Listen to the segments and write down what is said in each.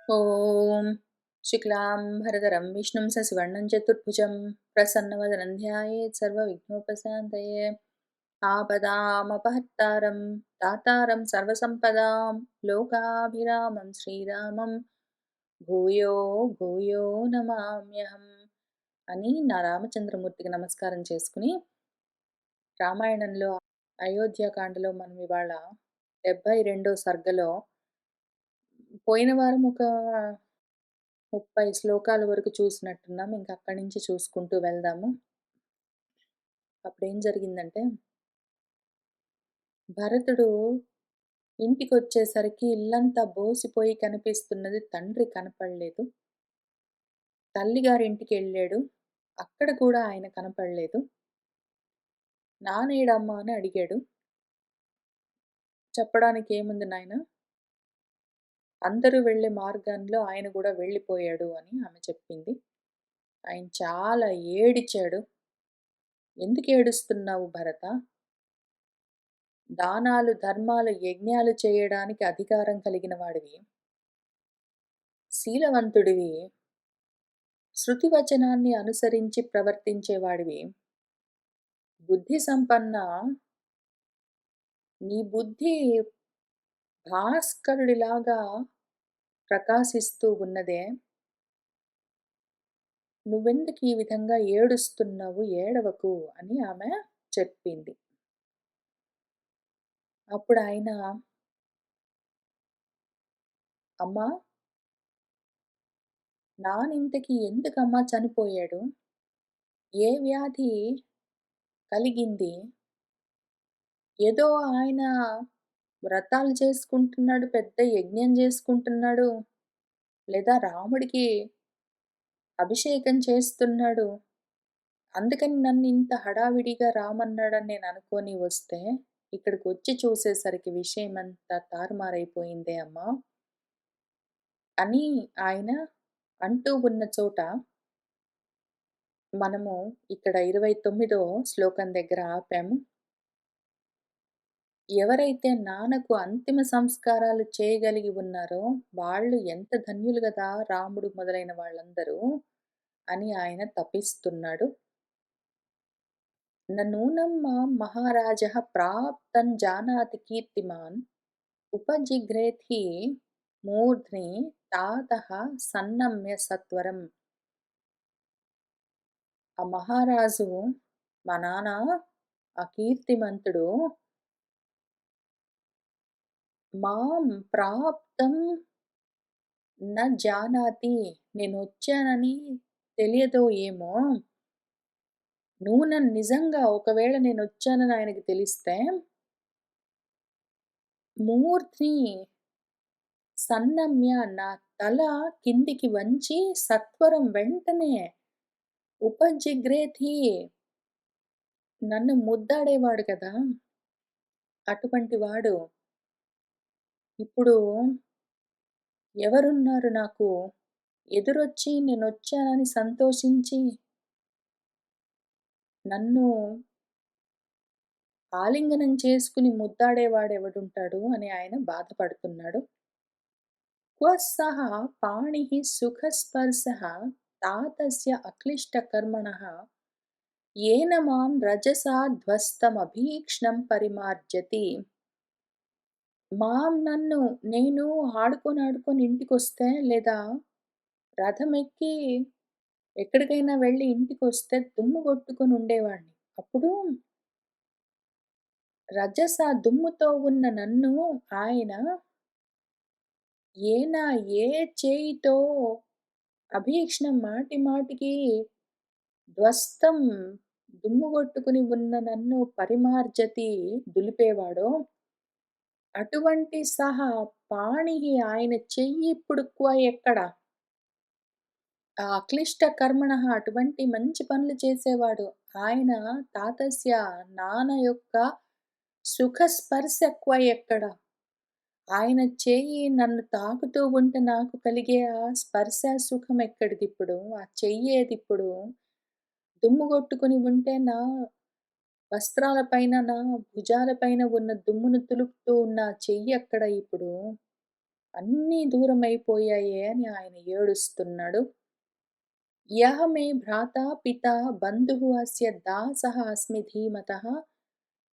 ॐ शुक्लाम्बरधरं विष्णुं शशिवर्णं चतुर्भुजं प्रसन्नवदनं ध्यायेत् सर्वविघ्नोपशान्तये। आपदामपहर्तारं दातारं सर्वसम्पदां लोकाभिरामं श्रीरामं భూయో భూయో నమామ్యహం అని నా రామచంద్రమూర్తికి నమస్కారం చేసుకుని, రామాయణంలో అయోధ్యాకాండలో మనం ఇవాళ 72 సర్గలో పోయిన వారం ఒక 30 శ్లోకాల వరకు చూసినట్టున్నాం. ఇంక అక్కడి నుంచి చూసుకుంటూ వెళ్దాము. అప్పుడేం జరిగిందంటే, భరతుడు ఇంటికొచ్చేసరికి ఇల్లంతా బోసిపోయి కనిపిస్తున్నది. తండ్రి కనపడలేదు. తల్లిగారింటికెళ్ళాడు. అక్కడ కూడా ఆయన కనపడలేదు. నానేడమ్మా అని అడిగాడు. చెప్పడానికేముంది నాయనా, అందరూ వెళ్ళే మార్గంలో ఆయన కూడా వెళ్ళిపోయాడు అని ఆమె చెప్పింది. ఆయన చాలా ఏడిచాడు. ఎందుకేడుస్తున్నావు భరతా? దానాలు, ధర్మాలు, యజ్ఞాలు చేయడానికి అధికారం కలిగిన వాడివి. శీలవంతుడివి. శృతివచనాన్ని అనుసరించి ప్రవర్తించేవాడివి. బుద్ధి సంపన్న. నీ బుద్ధి భాస్కరుడిలాగా ప్రకాశిస్తూ ఉన్నదే. నువ్వెందుకు ఈ విధంగా ఏడుస్తున్నావు? ఏడవకు అని ఆమె చెప్పింది. అప్పుడు ఆయన, అమ్మా, నానింతకి ఎందుకమ్మా చనిపోయాడు? ఏ వ్యాధి కలిగింది? ఏదో ఆయన వ్రతాలు చేసుకుంటున్నాడు, పెద్ద యజ్ఞం చేసుకుంటున్నాడు, లేదా రాముడికి అభిషేకం చేస్తున్నాడు. అందుకని నన్ను ఇంత హడావిడిగా రామన్నాడని నేను అనుకోని వస్తే, ఇక్కడికొచ్చి చూసేసరికి విషయమంతా తారుమారైపోయిందే అమ్మా అని ఆయన అంటూ ఉన్న చోట, మనము ఇక్కడ 29వ శ్లోకం దగ్గర ఆపాము. ఎవరైతే నాన్నకు అంతిమ సంస్కారాలు చేయగలిగి ఉన్నారో వాళ్ళు ఎంత ధన్యులు గదా, రాముడు మొదలైన వాళ్ళందరూ అని ఆయన తపిస్తున్నాడు. నూనం మాం మహారాజః ప్రాప్తం జానాతి కీర్తిమాన్ ఉపజిఘ్రేథి మూర్ధ్ని తాతః సన్నమ్య సత్వరం. ఆ మహారాజు, మా నాన్న ఆ కీర్తిమంతుడు, మాం ప్రాప్తం జానాతి, నేనొచ్చానని తెలియదో ఏమో. నూనె నిజంగా ఒకవేళ నేనొచ్చానని ఆయనకి తెలిస్తే, మూర్ధ్ని సన్నమ్య, నా తల కిందికి వంచి సత్వరం వెంటనే ఉపజిగ్రేథి, నన్ను ముద్దాడేవాడు కదా. అటువంటి వాడు ఇప్పుడు ఎవరున్నారు నాకు ఎదురొచ్చి నేనొచ్చానని సంతోషించి నన్ను ఆలింగనం చేసుకుని ముద్దాడేవాడెవడుంటాడు అని ఆయన బాధపడుతున్నాడు. క్వ సః పాణిః సుఖస్పర్శః తాతస్య అక్లిష్టకర్మణః ఏన మాం రజసా ధ్వస్తమభీక్ష్ణం పరిమార్జతి. నన్ను నేను ఆడుకొని ఇంటికొస్తే, లేదా రథమెక్కి ఎక్కడికైనా వెళ్ళి ఇంటికొస్తే దుమ్ము కొట్టుకొని ఉండేవాడిని. అప్పుడు రజస దుమ్ముతో ఉన్న నన్ను ఆయన ఏ చేయితో అభీక్ష్ణం, మాటి మాటికి ధ్వస్తం, దుమ్ము కొట్టుకుని ఉన్న నన్ను పరిమార్జతి, దులిపేవాడో అటువంటి సహా పాణిహి, ఆయన చెయ్యి ఇప్పుడు ఎక్కడ? ఆ అక్లిష్ట కర్మణః, అటువంటి మంచి పనులు చేసేవాడు. ఆయన తాతస్య, నాన్న యొక్క సుఖ స్పర్శ ఎక్కడ? ఆయన చెయ్యి నన్ను తాకుతూ ఉంటే నాకు కలిగే ఆ స్పర్శ సుఖం ఎక్కడిదిప్పుడు? ఆ చెయ్యేదిప్పుడు? దుమ్ము కొట్టుకుని ఉంటే నా వస్త్రాలపైన, నా భుజాలపైన ఉన్న దుమ్మును తులుపుతూ ఉన్న చెయ్యి ఎక్కడ ఇప్పుడు? అన్నీ దూరమైపోయాయే అని ఆయన ఏడుస్తున్నాడు. యః మే భ్రాతా పితా బంధుః అస్య దాసః అస్మి ధీమతः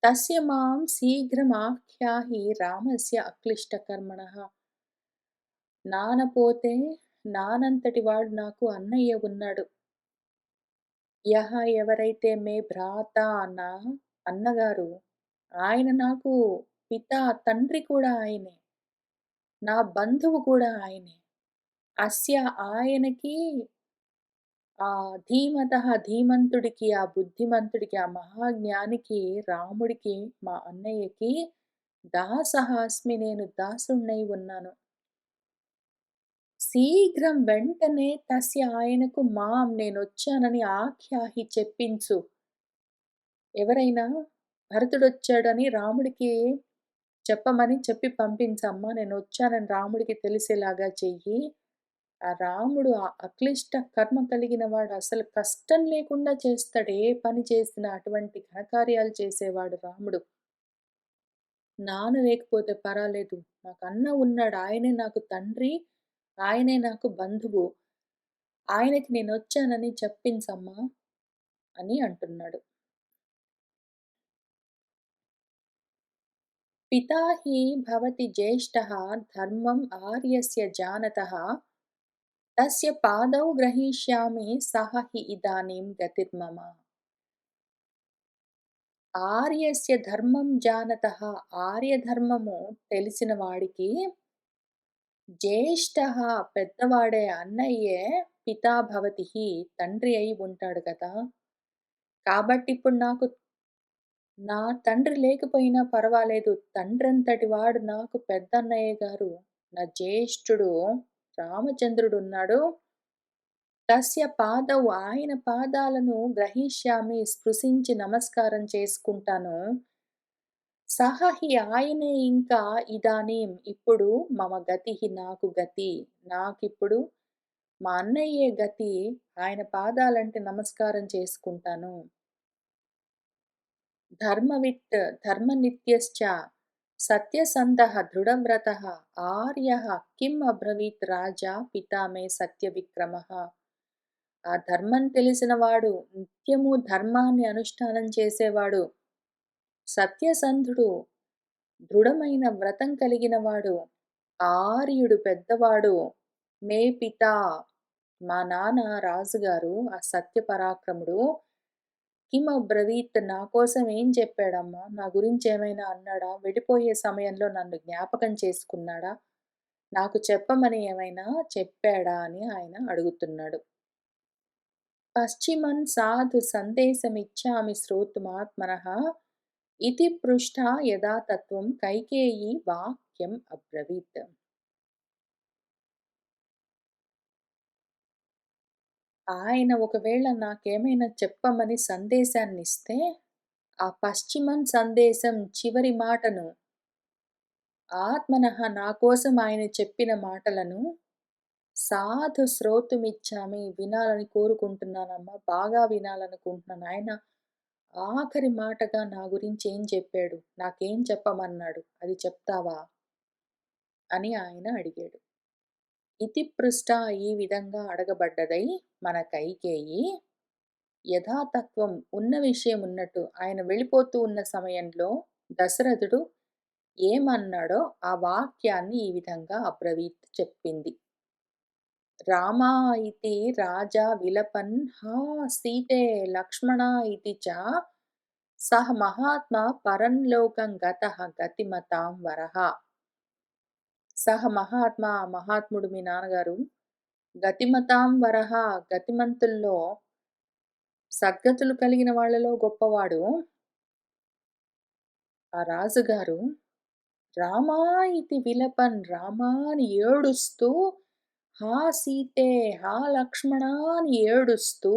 తస్య మాం శీఘ్రమాఖ్యాहि రామస్య అక్లిష్టకర్మణః. నానపోతే నానంతటి వాడు నాకు అన్నయ్య ఉన్నాడు. యః ఎవరైతే మే భ్రాత నా అన్నగారు, ఆయన నాకు పిత తండ్రి కూడా ఆయనే. నా బంధువు కూడా ఆయనే. అస్య ఆయనకి ధీమతః ధీమంతుడికి, ఆ బుద్ధిమంతుడికి, ఆ మహాజ్ఞానికి, రాముడికి, మా అన్నయ్యకి దాసః అస్మి నేను దాసుడినై ఉన్నాను. శీఘ్రం వెంటనే తస్య ఆయనకు మాం నేనొచ్చానని ఆఖ్యాహి చెప్పించు. ఎవరైనా భరతుడొచ్చాడని రాముడికి చెప్పమని చెప్పి పంపించమ్మా. నేనొచ్చానని రాముడికి తెలిసేలాగా చెయ్యి. ఆ రాముడు అక్లిష్ట కర్మ కలిగిన వాడు. అసలు కష్టం లేకుండా చేస్తాడు. ఏ పని చేసినా అటువంటి ఘనకార్యాలు చేసేవాడు రాముడు. నాన్న లేకపోతే పర్వాలేదు. నాకు అన్న ఉన్నాడు. ఆయనే నాకు తండ్రి. ఆయనే నాకు బంధువు. ఆయనకి నేనొచ్చానని చెప్పించమ్మా అని అంటున్నాడు. పితా హి భవతి జ్యేష్ఠః ధర్మం ఆర్యస్య జానతః తస్య పాదౌ గ్రహీష్యామి సహ హి ఇదానీం గతిర్మమ. ఆర్యస్య ధర్మం జానతః ఆర్యధర్మము తెలిసిన వాడికి జ్యేష్ఠః పెద్దవాడే అన్నయ్యే పితా భవతిః తండ్రి అయి ఉంటాడు కదా! కాబట్టి ఇప్పుడు నాకు నా తండ్రి లేకపోయినా పర్వాలేదు. తండ్రంతటి వాడు నాకు పెద్దన్నయ్య గారు. నా జ్యేష్ఠుడు రామచంద్రుడున్నాడు. తస్య పాదౌ ఆయన పాదాలను గ్రహీష్యామి స్పృశించి నమస్కారం చేసుకుంటాను. సహ హి ఆయనే ఇంకా ఇదానీం ఇప్పుడు మమ గతిః నాకు గతి. నాకిప్పుడు మా అన్నయ్యే గతి. ఆయన పాదాలంటే నమస్కారం చేసుకుంటాను. ధర్మవిత్ ధర్మనిత్యశ్చ సత్యసంధః దృఢవ్రతః ఆర్యః కిం అబ్రవీత్ రాజా పితా మే సత్యవిక్రమః. ఆ ధర్మం తెలిసినవాడు, నిత్యము ధర్మాన్ని అనుష్ఠానం చేసేవాడు, సత్యసంధుడు, దృఢమైన వ్రతం కలిగినవాడు, ఆర్యుడు పెద్దవాడు, మే పితా మా నాన్న రాజుగారు ఆ సత్యపరాక్రముడు కిమబ్రవీత్ నా కోసం ఏం చెప్పాడమ్మా? నా గురించి ఏమైనా అన్నాడా? వెళ్ళిపోయే సమయంలో నన్ను జ్ఞాపకం చేసుకున్నాడా? నాకు చెప్పమని ఏమైనా చెప్పాడా? అని ఆయన అడుగుతున్నాడు. పశ్చిమన్ సాధు సందేశమిచ్చామి శ్రోతుమాత్మనః ఇతి పృష్టా యదా తత్వం కైకేయీ వాక్యం అబ్రవీత్. ఆయన ఒకవేళ నాకేమైనా చెప్పమని సందేశాన్నిస్తే, ఆ పశ్చిమం సందేశం చివరి మాటను ఆత్మనః నా కోసం ఆయన చెప్పిన మాటలను సాధు శ్రోతుమిచ్చామి వినాలని కోరుకుంటున్నానమ్మా. బాగా వినాలనుకుంటున్నాను. ఆయన ఆఖరి మాటగా నా గురించి ఏం చెప్పాడు? నాకేం చెప్పమన్నాడు? అది చెప్తావా? అని ఆయన అడిగాడు. ఇతిపృష్ట ఈ విధంగా అడగబడ్డదై మన కైకేయి యథాతత్వం ఉన్న విషయం ఉన్నట్టు ఆయన వెళ్ళిపోతూ ఉన్న సమయంలో దశరథుడు ఏమన్నాడో ఆ వాక్యాన్ని ఈ విధంగా అబ్రవీత్ చెప్పింది. రామా ఇతి రాజా విలపన్ హా సీతే లక్ష్మణా ఇతి చ సహ మహాత్మా పరంలోకం గతః గతిమతాం వరః. సహ మహాత్మా మహాత్ముడు మీ నాన్నగారు గతిమతాం వరః గతిమంతుల్లో సద్గతులు కలిగిన వాళ్ళలో గొప్పవాడు. ఆ రాజుగారు రామా ఇతి విలపన్ రామా అని ఏడుస్తూ హా సీతే హా లక్ష్మణా అని ఏడుస్తూ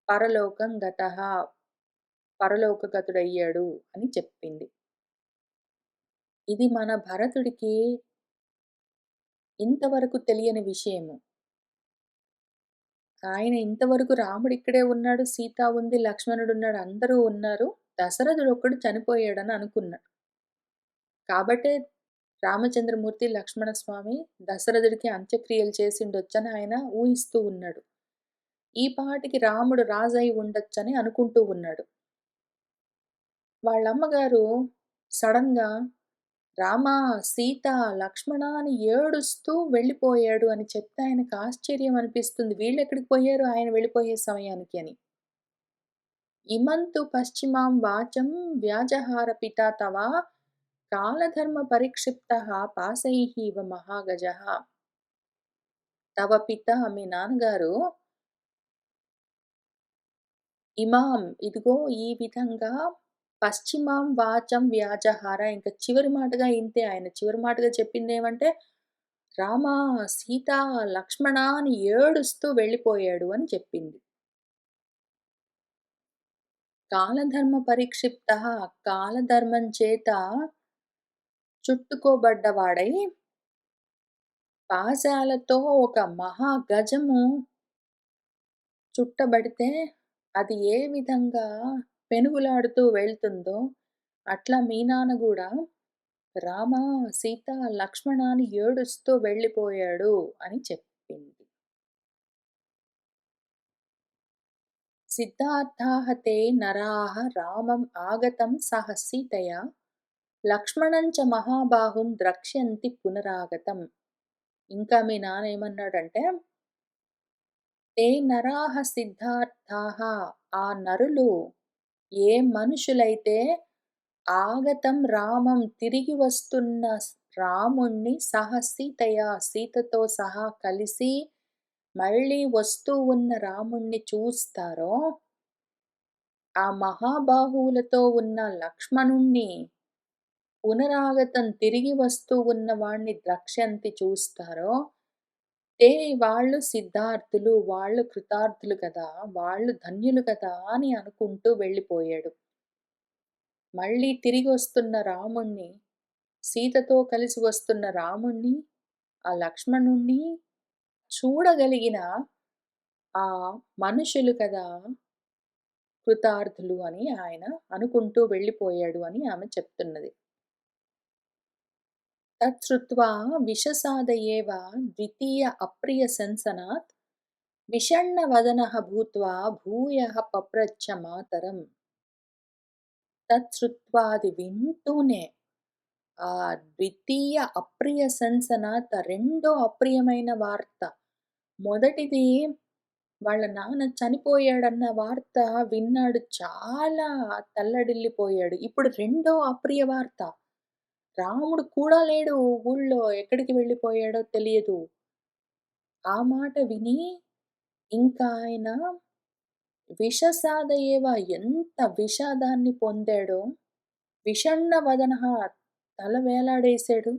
పరలోకం గతః పరలోకగతుడయ్యాడు అని చెప్పింది. ఇది మన భరతుడికి ఇంతవరకు తెలియని విషయము. ఆయన ఇంతవరకు రాముడిక్కడే ఉన్నాడు, సీత ఉంది, లక్ష్మణుడున్నాడు, అందరూ ఉన్నారు. దశరథుడొక్కడు చనిపోయాడని అనుకున్నాడు. కాబట్టే రామచంద్రమూర్తి, లక్ష్మణస్వామి దశరథుడికి అంత్యక్రియలు చేసిండొచ్చని ఆయన ఊహిస్తూ ఉన్నాడు. ఈ పాటికి రాముడు రాజై ఉండొచ్చని అనుకుంటూ ఉన్నాడు. వాళ్ళమ్మగారు సడెన్‌గా రామ, సీత, లక్ష్మణ అని ఏడుస్తూ వెళ్ళిపోయాడు అని చెప్తే ఆయనకు ఆశ్చర్యం అనిపిస్తుంది. వీళ్ళెక్కడికి పోయారు ఆయన వెళ్ళిపోయే సమయానికి అని. ఇమంతు పశ్చిమాం వాచం వ్యాజహార పితా తవ కాలధర్మ పరిక్షిప్తః పాశైః ఇవ మహాగజః. తవ పిత మీ నాన్నగారు ఇమాం ఇదిగో ఈ విధంగా పశ్చిమాం వాచం వ్యాజహార ఇంక చివరి మాటగా ఇంతే ఆయన చివరి మాటగా చెప్పిందేమంటే రామ, సీత, లక్ష్మణ అని ఏడుస్తూ వెళ్ళిపోయాడు అని చెప్పింది. కాలధర్మ పరిక్షిప్తః కాలధర్మం చేత చుట్టుకోబడ్డవాడై పాశాలతో ఒక మహా గజము చుట్టబడితే అది ఏ విధంగా పెనుగులాడుతూ వెళ్తుందో, అట్లా మీ నాన్న గూడా రామ, సీత, లక్ష్మణ అని ఏడుస్తూ వెళ్ళిపోయాడు అని చెప్పింది. సిద్ధార్థాః తే నరాః రామం ఆగతం సహ సీతయా లక్ష్మణం చ మహాబాహుం ద్రక్ష్యంతి పునరాగతం. ఇంకా మీ నాన్న ఏమన్నాడంటే, తే నరాః సిద్ధార్థాః ఆ నరులు ఏ మనుషులైతే ఆగతం రామం తిరిగి వస్తున్న రాముణ్ణి సహ సీతయ సీతతో సహా కలిసి మళ్ళీ వస్తూ ఉన్న రాముణ్ణి చూస్తారో, ఆ మహాబాహువులతో ఉన్న లక్ష్మణుణ్ణి పునరాగతం తిరిగి వస్తూ ఉన్న వాణ్ణి ద్రక్ష్యంతి చూస్తారో, తే వాళ్ళు సిద్ధార్థులు, వాళ్ళు కృతార్థులు కదా! వాళ్ళు ధన్యులు కదా! అని అనుకుంటూ వెళ్ళిపోయాడు. మళ్ళీ తిరిగొస్తున్న రాముణ్ణి, సీతతో కలిసి వస్తున్న రాముణ్ణి, ఆ లక్ష్మణుణ్ణి చూడగలిగిన ఆ మనుషులు కదా కృతార్థులు అని ఆయన అనుకుంటూ వెళ్ళిపోయాడు అని ఆమె చెప్తున్నది. తచ్చుత్వా విషసాద ఏవ ద్వితీయ అప్రియ శంసనాత్ విషణ్ణవదనః భూత్వా భూయః పప్రచ్ఛ మాతరం. తచ్చుత్వా అది వింటూనే ఆ ద్వితీయ అప్రియ సన్సనాత రెండో అప్రియమైన వార్త. మొదటిది వాళ్ళ నాన్న చనిపోయాడన్న వార్త విన్నాడు. చాలా తల్లడిల్లిపోయాడు. ఇప్పుడు రెండో అప్రియ వార్త. రాముడు కూడా లేడు ఊళ్ళో. ఎక్కడికి వెళ్ళిపోయాడో తెలియదు. ఆ మాట విని ఇంకా ఆయన విషసాదయేవ ఎంత విషాదాన్ని పొందాడో, విషణ్ణవదనః తల వేలాడేశాడు.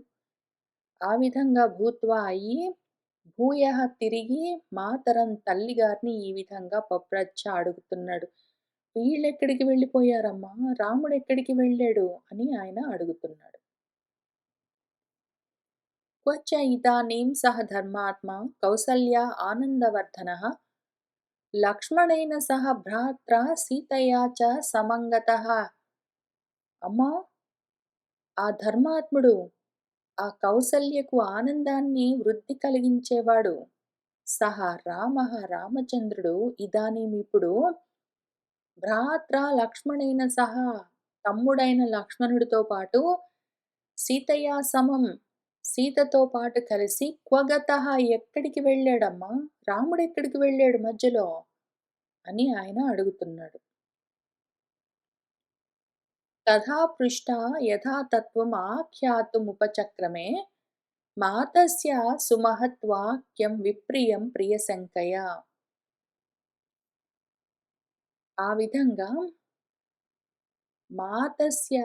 ఆ విధంగా భూత్వా అయ్యి, భూయః తిరిగి మాతరం తల్లిగారిని ఈ విధంగా పప్రచ్ఛ అడుగుతున్నాడు. వీళ్ళెక్కడికి వెళ్ళిపోయారమ్మా? రాముడెక్కడికి వెళ్ళాడు? అని ఆయన అడుగుతున్నాడు. క్వచ ఇదానీం సహ ధర్మాత్మా కౌసల్యా ఆనందవర్ధనః లక్ష్మణేన సహ భ్రాత్రా సీతయా చ సమంగతః. అమ్మా! ఆ ధర్మాత్ముడు ఆ కౌసల్యకు ఆనందాన్ని వృద్ధి కలిగించేవాడు. సహా రామః రామచంద్రుడు ఇదానీమిప్పుడు భ్రాత్రా లక్ష్మణేన సహా తమ్ముడైన లక్ష్మణుడితో పాటు సీతయా సమం సీతతో పాటు కలిసి క్వగతః ఎక్కడికి వెళ్ళాడమ్మా? రాముడెక్కడికి వెళ్ళాడు మధ్యలో? అని ఆయన అడుగుతున్నాడు. తథా పృష్టా యథా తత్వం ఆఖ్యాతుముపచక్రమే మాతస్య సుమహద్వాక్యం విప్రియం ప్రియశంకయ. ఆ విధంగా మాతస్య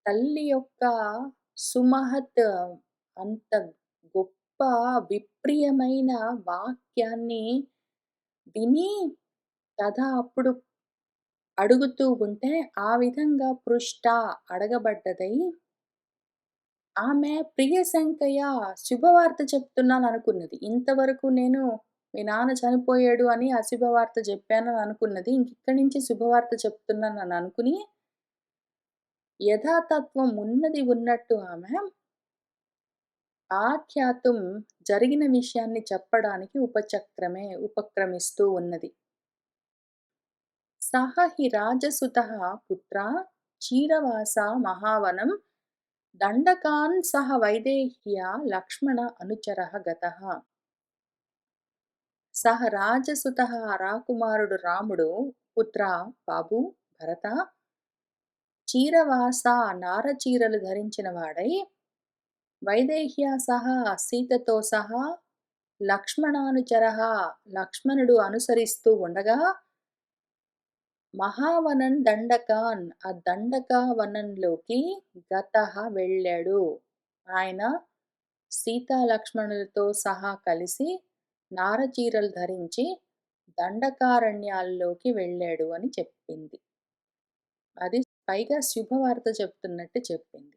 తల్లి యొక్క సుమహత్ అంత గొప్ప విప్రియమైన వాక్యాన్ని విని తథా అప్పుడు అడుగుతూ ఉంటే ఆ విధంగా పృష్ట అడగబడ్డదై ఆమె ప్రియశంకయ శుభవార్త చెప్తున్నాననుకున్నది. ఇంతవరకు నేను మీ నాన్న చనిపోయాడు అని అశుభవార్త జెప్పానని అనుకున్నది. ఇంకిక్కడి నుంచి శుభవార్త చెప్తున్నానని అనుకుని యథాతత్వం ఉన్నది ఉన్నట్టు ఆమె ఆఖ్యాతుం జరిగిన విషయాన్ని చెప్పడానికి ఉపక్రమిస్తూ ఉన్నది. సహ హి రాజసుతః పుత్రా చీరవాసా మహావనం దండకాన్ సహ వైదేహ్య లక్ష్మణ అనుచరః గతః. సహ రాజసుతః రాకుమారుడు రాముడు పుత్రా బాబు భరత చీరవాస నారచీరలు ధరించిన వాడై వైదేహ్య సహా సీతతో సహా లక్ష్మణానుచరః లక్ష్మణుడు అనుసరిస్తూ ఉండగా మహావనం దండకాన్ ఆ దండక వనంలోకి గతః వెళ్ళాడు. ఆయన సీతా లక్ష్మణులతో సహా కలిసి నారచీరలు ధరించి దండకారణ్యాల్లోకి వెళ్ళాడు అని చెప్పింది. అది పైగా శుభవార్త చెప్తున్నట్టు చెప్పింది.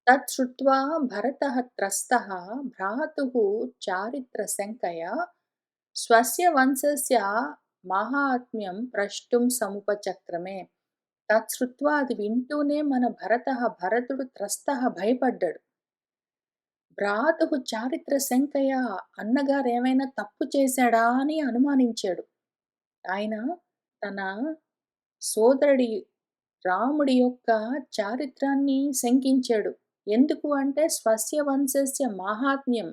తత్ శ్రుత్వా భరతః త్రస్తః భ్రాతుః చారిత్ర శంకయా స్వస్య వంశస్య మాహాత్మ్యం ప్రష్టుం సముపచక్రమే. తత్ శ్రుత్వా అది వింటూనే మన భరతుడు త్రస్తః భయపడ్డాడు. భ్రాతుః చారిత్ర శంకయా అన్నగారు ఏమైనా తప్పు చేశాడా అని అనుమానించాడు. ఆయన తన సోదరుడి రాముడి యొక్క చారిత్రాన్ని శంకించాడు. ఎందుకు అంటే స్వస్య వంశస్య మాహాత్మ్యం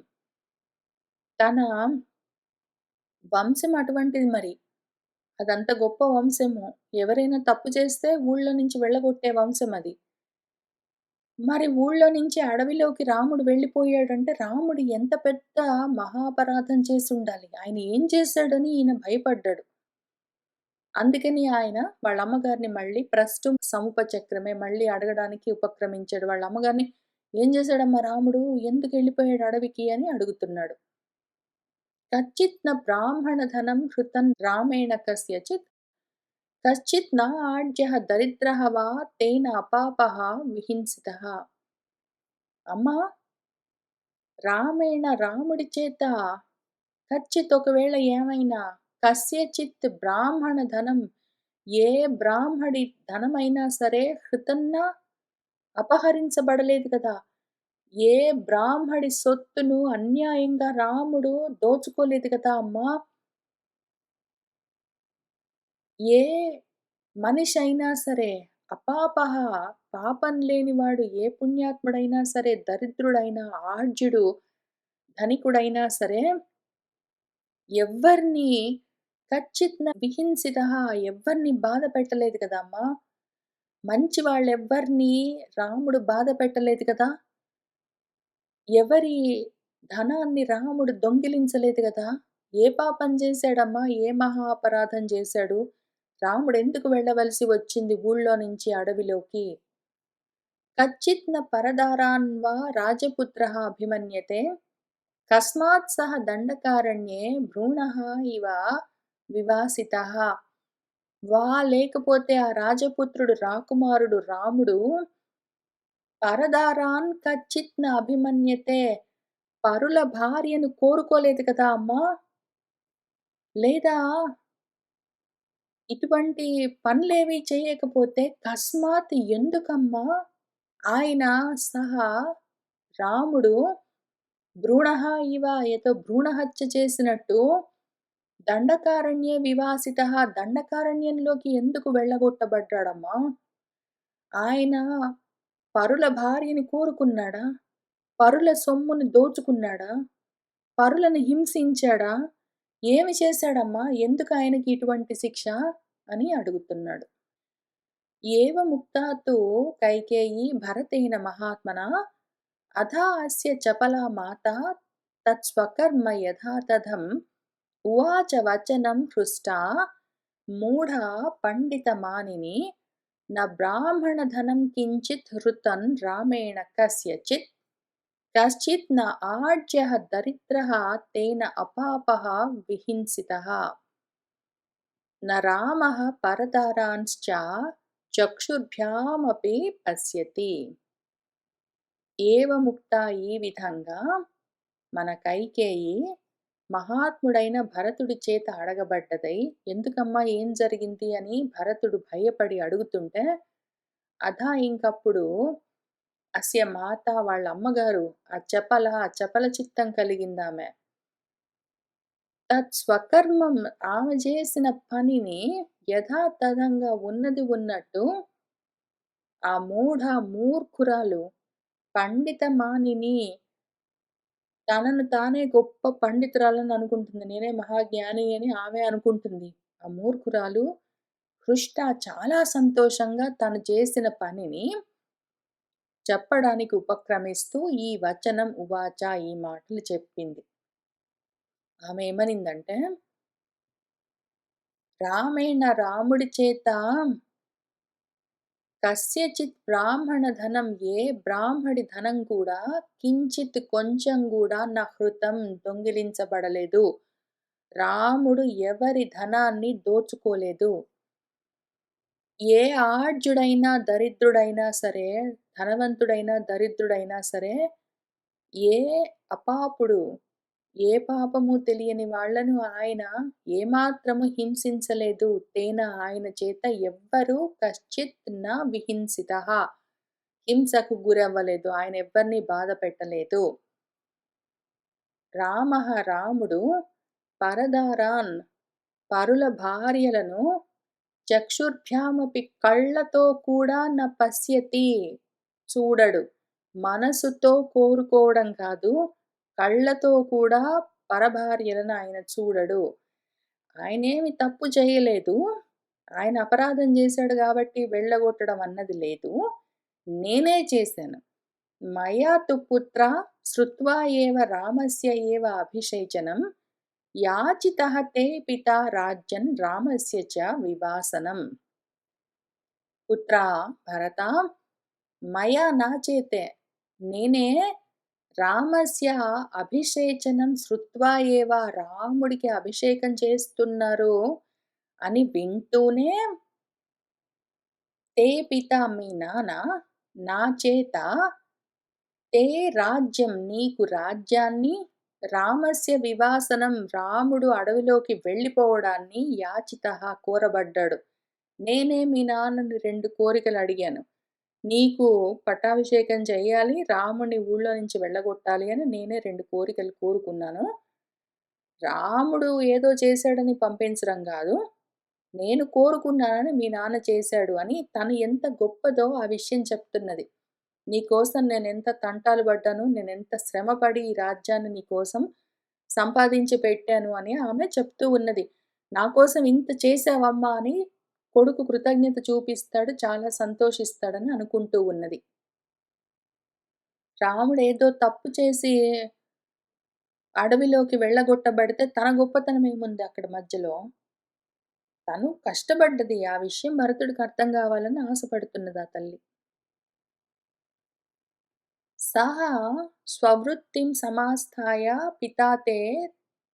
తన వంశం అటువంటిది మరి. అదంత గొప్ప వంశము. ఎవరైనా తప్పు చేస్తే ఊళ్ళో నుంచి వెళ్ళగొట్టే వంశం అది. మరి ఊళ్ళో నుంచి అడవిలోకి రాముడు వెళ్ళిపోయాడంటే రాముడు ఎంత పెద్ద మహాపరాధం చేసుండాలి. ఆయన ఏం చేశాడని ఈయన భయపడ్డాడు. అందుకని ఆయన వాళ్ళ అమ్మగారిని మళ్ళీ ప్రస్తుం సముపచక్రమే మళ్ళీ అడగడానికి ఉపక్రమించాడు. వాళ్ళ అమ్మగారిని "ఏం చేశాడమ్మా రాముడు? ఎందుకెళ్ళిపోయాడు అడవికి?" అని అడుగుతున్నాడు. కచ్చిత్ న బ్రాహ్మణధనం హృతం రామేణ కస్యచిత్ కశ్చిత్ న ఆజ్యః దరిద్రః వా తేన అపాపః విహింసితః. అమ్మా రాముడి చేత కచ్చిత్ ఒకవేళ ఏమైనా కస్యచిత్ బ్రాహ్మణ ధనం ఏ బ్రాహ్మడి ధనమైనా సరే హృతన్న అపహరించబడలేదు కదా. ఏ బ్రాహ్మడి సొత్తును అన్యాయంగా రాముడు దోచుకోలేదు కదా అమ్మా. ఏ మనిషి అయినా సరే అపాపహ పాపం లేనివాడు ఏ పుణ్యాత్ముడైనా సరే దరిద్రుడైనా ఆర్జుడు ధనికుడైనా సరే ఎవ్వరిని కచ్చిత్న విహింసిత ఎవ్వరిని బాధ పెట్టలేదు కదమ్మా. మంచి వాళ్ళెవ్వరిని రాముడు బాధ పెట్టలేదు కదా. ఎవరి ధనాన్ని రాముడు దొంగిలించలేదు కదా. ఏ పాపం చేశాడమ్మా, ఏ మహా అపరాధం చేశాడు? రాముడెందుకు వెళ్ళవలసి వచ్చింది ఊళ్ళో నుంచి అడవిలోకి? కచ్చిత్ న పరదారాన్ వా రాజపుత్రః అభిమన్యతే కస్మాత్ సహ దండకారణ్యే భ్రూణః ఇవ వివాసితః. లేకపోతే ఆ రాజపుత్రుడు రాకుమారుడు రాముడు పరదారాన్ కచ్చిత్ న అభిమన్యతే పరుల భార్యను కోరుకోలేదు కదా అమ్మా. లేదా ఇటువంటి పనులేవి చేయకపోతే కస్మాత్ ఎందుకమ్మా ఆయన సహా రాముడు భ్రూణః ఇవ ఏదో భ్రూణహత్య చేసినట్టు దండకారణ్యే వివాసితః దండకారణ్యంలోకి ఎందుకు వెళ్ళగొట్టబడ్డాడమ్మా. ఆయన పరుల భార్యని కోరుకున్నాడా? పరుల సొమ్ముని దోచుకున్నాడా? పరులను హింసించాడా? ఏమి చేశాడమ్మా? ఎందుకు ఆయనకి ఇటువంటి శిక్ష అని అడుగుతున్నాడు. ఏవముక్తా తు కైకేయీ భరతేన మహాత్మనా అథా అస్య చపలా మాతా తత్స్వకర్మ యథాతథం ఉవాచ వచనం హృష్టా మూఢా పండితమానిని న బ్రాహ్మణధనం కించిత్ హృతం రామేణ కస్యచిత్ కశ్చిత్ న ఆజ్యః దరిద్రః తేన అపాపః విహింసితః న రామః పరదారాంశ్చ చక్షుర్భ్యామపి పశ్యతి. ఏవముక్త ఈ విధంగా మన కైకేయి మహాత్ముడైన భరతుడి చేత అడగబడ్డదై ఎందుకమ్మా ఏం జరిగింది అని భరతుడు భయపడి అడుగుతుంటే అధా ఇంకప్పుడు అస్య మాత వాళ్ళ అమ్మగారు చపల చిత్తం కలిగిందామె. స్వకర్మం ఆమె చేసిన పనిని యథాతథంగా ఉన్నది ఉన్నట్టు ఆ మూర్ఖురాలు పండితమానిని తనను తానే గొప్ప పండితురాలని అనుకుంటుంది. నేనే మహాజ్ఞాని అని ఆమె అనుకుంటుంది. ఆ మూర్ఖురాలు హృష్ట చాలా సంతోషంగా తను చేసిన పనిని చెప్పడానికి ఉపక్రమిస్తూ ఈ వచనం ఉవాచ ఈ మాటలు చెప్పింది. ఆమె ఏమనిందంటే, రామేణ రాముడి చేత కస్యచిత్ బ్రాహ్మణ ధనం ఏ బ్రాహ్మడి ధనం కూడా కించిత్ కొంచెం గూడా హృతం దొంగిలించబడలేదు. రాముడు ఎవరి ధనాన్ని దోచుకోలేదు. ఏ ఆర్జుడైనా, దరిద్రుడైనా సరే, ధనవంతుడైనా, దరిద్రుడైనా సరే, ఏ అపాపుడు, ఏ పాపము తెలియని వాళ్ళను ఆయన ఏమాత్రము హింసించలేదు. తేన ఆయన చేత ఎవ్వరు కశ్చిత్ న విహింసితః హింసకు గురవ్వలేదు. ఆయన ఎవ్వరిని బాధ పెట్టలేదు. రాముడు పరదారాన్ పరుల భార్యలను చక్షుర్భ్యామపి కళ్ళతో కూడా పశ్యతి చూడడు. మనసుతో కోరుకోవడం కాదు, కళ్ళతో కూడా పరభార్యలను ఆయన చూడడు. ఆయనేమి తప్పు చేయలేదు. ఆయన అపరాధం చేశాడు గాబట్టి వెళ్ళగొట్టడం అన్నది లేదు. నేనే చేశాను. మయా తు పుత్ర శ్రుత్వా ఏవ రామస్య ఏవ అభిషేచనం యాచితః తే పితా రాజ్యం రామస్య చ వివాసనం. పుత్రా భరత మయా నా చేతే నేనే రామస్య అభిషేచనం శ్రుత్వా ఏవ రాముడికి అభిషేకం చేస్తున్నారు అని వింటూనే తే పితా మీ నాన్న నా చేత తే రాజ్యం నీకు రాజ్యాన్ని రామస్య వివాసనం రాముడు అడవిలోకి వెళ్ళిపోవడాన్ని యాచితః కోరబడ్డాడు. నేనే మీ నాన్నని 2 కోరికలు అడిగాను. నీకు పట్టాభిషేకం చేయాలి, రాముడిని ఊళ్ళో నుంచి వెళ్ళగొట్టాలి అని నేనే 2 కోరికలు కోరుకున్నాను. రాముడు ఏదో చేశాడని పంపించడం గాదు. నేను కోరుకున్నానని మీ నాన్న చేశాడు అని తను ఎంత గొప్పదో ఆ విషయం చెప్తున్నది. నీకోసం నేనెంత తంటాలు పడ్డాను, నేనెంత శ్రమపడి ఈ రాజ్యాన్ని నీకోసం సంపాదించి పెట్టాను అని ఆమె చెప్తూ ఉన్నది. నా కోసం ఇంత చేశావమ్మా అని కొడుకు కృతజ్ఞత చూపిస్తాడు, చాలా సంతోషిస్తాడని అనుకుంటూ ఉన్నది. రాముడేదో తప్పు చేసి అడవిలోకి వెళ్ళగొట్టబడితే తన గొప్పతనం ఏముంది అక్కడ మధ్యలో? తను కష్టపడ్డది. ఆ విషయం భరతుడికి అర్థం కావాలని ఆశపడుతున్నది ఆ తల్లి. సహ స్వవృత్తిం సమాస్థాయ పితా తే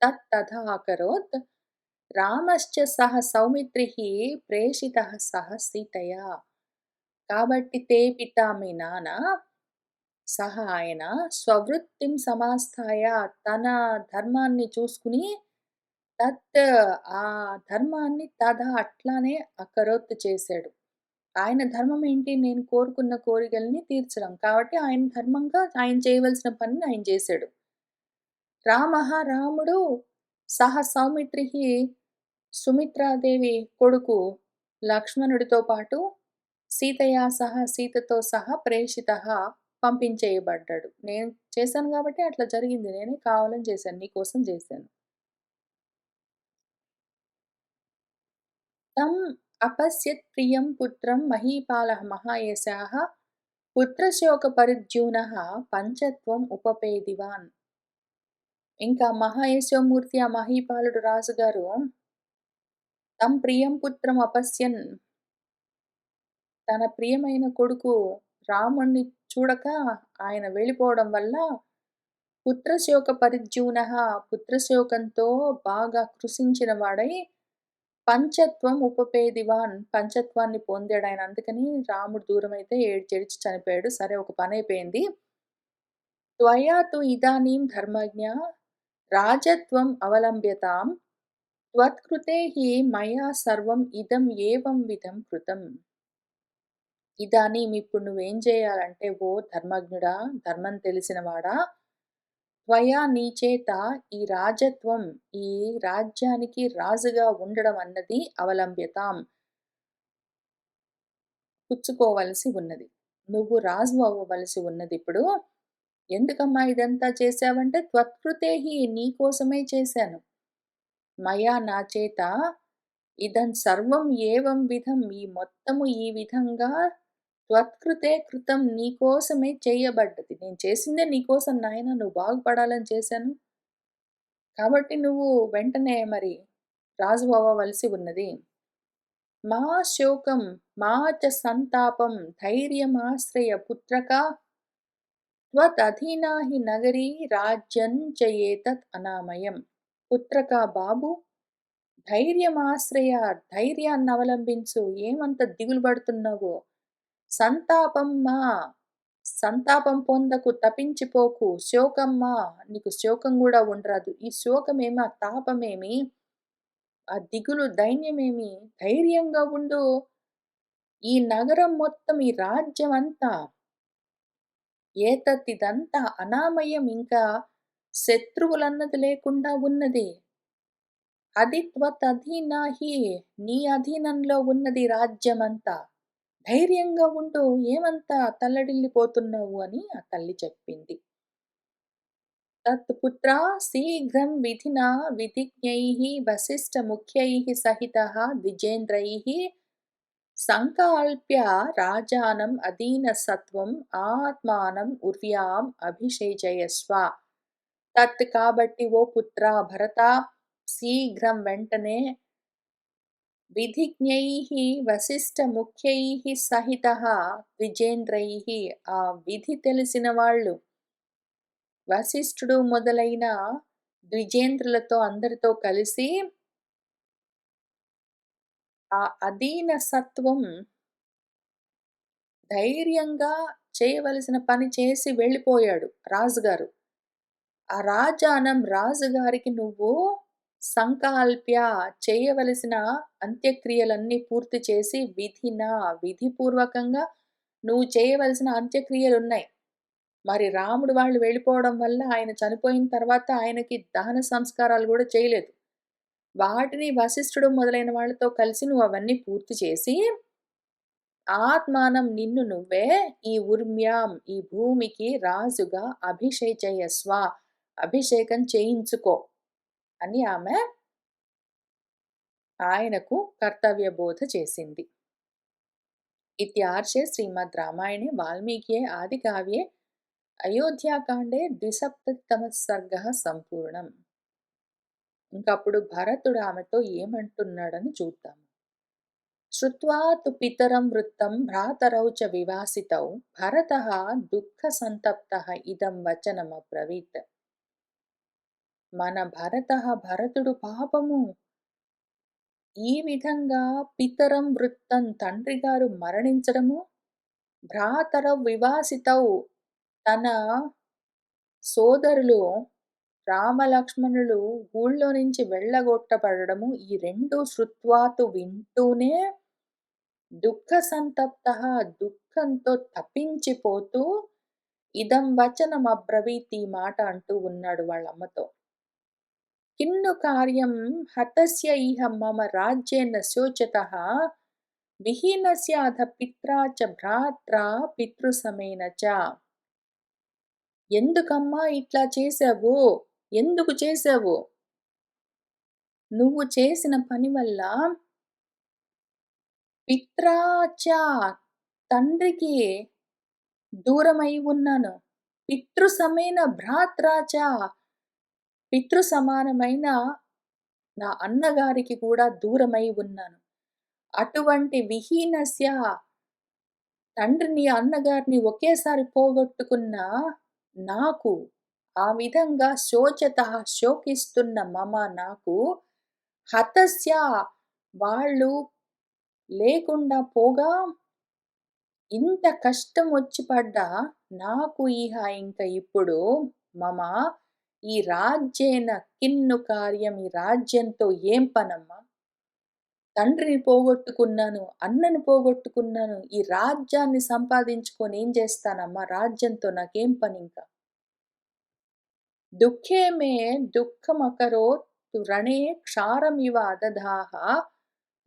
తత్తథా అకరోత్ రామశ్చ సహ సౌమిత్రిః ప్రేషితః సహ సీతయా. కాబట్టి తే పితా మీ నాన్న సహా ఆయన స్వవృత్తిం సమాస్థాయ తన ధర్మాన్ని చూసుకుని తత్ ఆ ధర్మాన్ని అట్లానే అకరోత్ చేశాడు. ఆయన ధర్మం ఏంటి? నేను కోరుకున్న కోరికల్ని తీర్చడం. కాబట్టి ఆయన ధర్మంగా ఆయన చేయవలసిన పనిని ఆయన చేశాడు. రాముడు సహ సౌమిత్రిః సుమిత్రాదేవి కొడుకు లక్ష్మణుడితో పాటు సీతతో సహా ప్రేషితః పంపించేయబడ్డాడు. నేను చేశాను గాబట్టి అట్లా జరిగింది. నేనే కావాలని చేశాను. నీకోసం చేశాను. తం అపశ్యత్ ప్రియం పుత్రం మహీపాలః మహాయశాః పుత్రశోకపరిద్యూనః పంచత్వం ఉపపేదివాన్. ఇంకా మహాయశోమూర్తి ఆ మహీపాలుడు రాజుగారు తం ప్రియం పుత్రం అపశ్యన్ తన ప్రియమైన కొడుకు రాముణ్ణి చూడక ఆయన వెళ్ళిపోవడం వల్ల పుత్రశోక పరిజ్యూనః పుత్రశోకంతో బాగా కృశించిన వాడై పంచత్వం ఉపపేదివాన్ పంచత్వాన్ని పొందాడు ఆయన. అందుకని రాముడు దూరమైతే ఏడ్చి చనిపోయాడు. సరే ఒక పనైపోయింది. త్వయా తు ఇదానీం ధర్మజ్ఞ రాజత్వం అవలంబ్యతాం త్వత్కృతే హి మయా సర్వం ఇదం ఏవం విధం కృతం. ఇదానీం ఇప్పుడు నువ్వేం చేయాలంటే ఓ ధర్మజ్ఞుడా, ధర్మం తెలిసినవాడా, త్వయా నీ చేత ఈ రాజత్వం, ఈ రాజ్యానికి రాజుగా ఉండడం అన్నది అవలంబ్యతాం పుచ్చుకోవలసి ఉన్నది. నువ్వు రాజు అవ్వవలసి ఉన్నదిప్పుడు. ఎందుకమ్మా ఇదంతా చేశావంటే, త్వత్కృతే నీ కోసమే చేశాను. మయా నా చేత ఇదం సర్వం ఏవం విధం ఈ మొత్తము ఈ విధంగా త్వత్కృతే కృతం నీకోసమే చేయబడ్డది. నేను చేసిందే నీకోసం నాయనా, నువ్వు బాగుపడాలని చేశాను. కాబట్టి నువ్వు వెంటనే మరి రాజు అవ్వవలసి ఉన్నది. మా శోకం మా చ సంతాపం ధైర్యమాశ్రయ పుత్రకా త్వదధీనా హి నగరీ రాజ్యం చ ఏతత్ అనామయం. పుత్రకా బాబు, ధైర్యమాశ్రయ, ధైర్యాన్నవలంబించు. ఏమంత దిగులు పడుతున్నావు? సంతాపం మా, సంతాపం పొందకు, తపించిపోకు. శోకం మా, నీకు శోకం గూడా ఉండరాదు. ఈ శోకమేమి, ఆ తాపమేమి, ఆ దిగులు, దైన్యమేమి, ధైర్యంగా ఉండు. ఈ నగరం మొత్తం, ఈ రాజ్యమంతా, ఏతత్ ఇదంతా అనామయం, ఇంకా శత్రువులన్నది లేకుండా ఉన్నది. అది త్వదధీనా హి, నీ అధీనంలో ఉన్నది రాజ్యమంతా. ధైర్యంగా ఉండు. ఏమంత తల్లడిల్లిపోతున్నావు అని ఆ తల్లి చెప్పింది. తత్ పుత్రా శీఘ్రం విధినా విధిజ్ఞైః వసిష్ఠముఖ్యైః సహితః ద్విజేంద్రైః సంకల్ప్య రాజానం అధీనసత్వం ఆత్మానం ఉర్వ్యాం అభిషేచయస్వ. తత్ కాబట్టి ఓ పుత్ర భరత, శీఘ్రం వెంటనే, విధిజ్ఞైః వసిష్ఠముఖ్యైః సహితః ద్విజేంద్రైః ఆ విధి తెలిసిన వాళ్ళు, వశిష్ఠుడు మొదలైన ద్విజేంద్రులతో అందరితో కలిసి ఆ అధీన సత్వం, ధైర్యంగా చేయవలసిన పని చేసి వెళ్ళిపోయాడు రాజుగారు. ఆ రాజానం, రాజుగారికి నువ్వు సంకల్ప్య, చేయవలసిన అంత్యక్రియలన్నీ పూర్తి చేసి విధిపూర్వకంగా నువ్వు చేయవలసిన అంత్యక్రియలున్నాయి. మరి రాముడు వాళ్ళు వెళ్ళిపోవడం వల్ల, ఆయన చనిపోయిన తర్వాత ఆయనకి దహన సంస్కారాలు గూడా చేయలేదు. వాటిని వశిష్ఠుడు మొదలైన వాళ్ళతో కలిసి నువ్వు అవన్నీ పూర్తి చేసి, ఆత్మానం నిన్ను నువ్వే ఈ ఉర్మ్యాం, ఈ భూమికి రాజుగా అభిషేచయస్వ, అభిషేకం చేయించుకో అని ఆమె ఆయనకు కర్తవ్య బోధ చేసింది. ఇత్యార్షే శ్రీమద్ రామాయణే వాల్మీకియే ఆదికావ్యే అయోధ్యాకాండే ద్విసప్తతితమః సర్గః సంపూర్ణం. ఇంకప్పుడు భరతుడు ఆమెతో ఏమంటున్నాడని చూద్దాం. శ్రుత్వా తు పితరం వృత్తం భ్రాతరౌ చ వివాసితౌ భరతః దుఃఖ సంతప్తః ఇదం వచనమబ్రవీత్. మన భరతుడు పాపము ఈ విధంగా పితరం వృత్తం, తండ్రి గారు మరణించడము, భ్రాతరౌ వివాసితౌ, తన సోదరులు రామలక్ష్మణులు ఊళ్ళో నుంచి వెళ్ళగొట్టబడము, ఈ రెండు శ్రుత్వాతు వింటూనే దుఃఖ సంతప్తః, దుఃఖంతో తపించిపోతూ, ఇదం వచనం అబ్రవీత్, ఈ మాట అంటూ ఉన్నాడు వాళ్ళమ్మతో. కిన్ను కార్యం హతస్య ఇహ మమ రాజ్యేన శోచతః విహీనస్య అధ పిత్రా చ భ్రాత్రా పితృసమేన చ. ఎందుకమ్మా ఇట్లా చేశావు? ఎందుకు చేశావు? నువ్వు చేసిన పని వల్ల పిత్రా చ, తండ్రికి దూరమై ఉన్నాను. పితృసమేన భ్రాత్రా చ, పితృ సమానమైన నా అన్నగారికి కూడా దూరమై ఉన్నాను. అటువంటి విహీనస్య, తండ్రిని అన్నగారిని ఒకేసారి పోగొట్టుకున్న నాకు, ఆ విధంగా శోచతః శోకిస్తున్న మమ నాకు, హతస్య వాళ్ళు లేకుండా పోగా, ఇంత కష్టం వచ్చి పడ్డా నాకు ఇహ ఇంక ఇప్పుడు మమ ఈ రాజ్యేన కిన్ను కార్యం, ఈ రాజ్యంతో ఏం పనమ్మా? తండ్రిని పోగొట్టుకున్నాను, అన్నని పోగొట్టుకున్నాను. ఈ రాజ్యాన్ని సంపాదించుకొని ఏం చేస్తానమ్మా? రాజ్యంతో నాకేం పనింక? దుఃఖే మే దుఃఖమకరోత్ రణే క్షారమివ దధాహ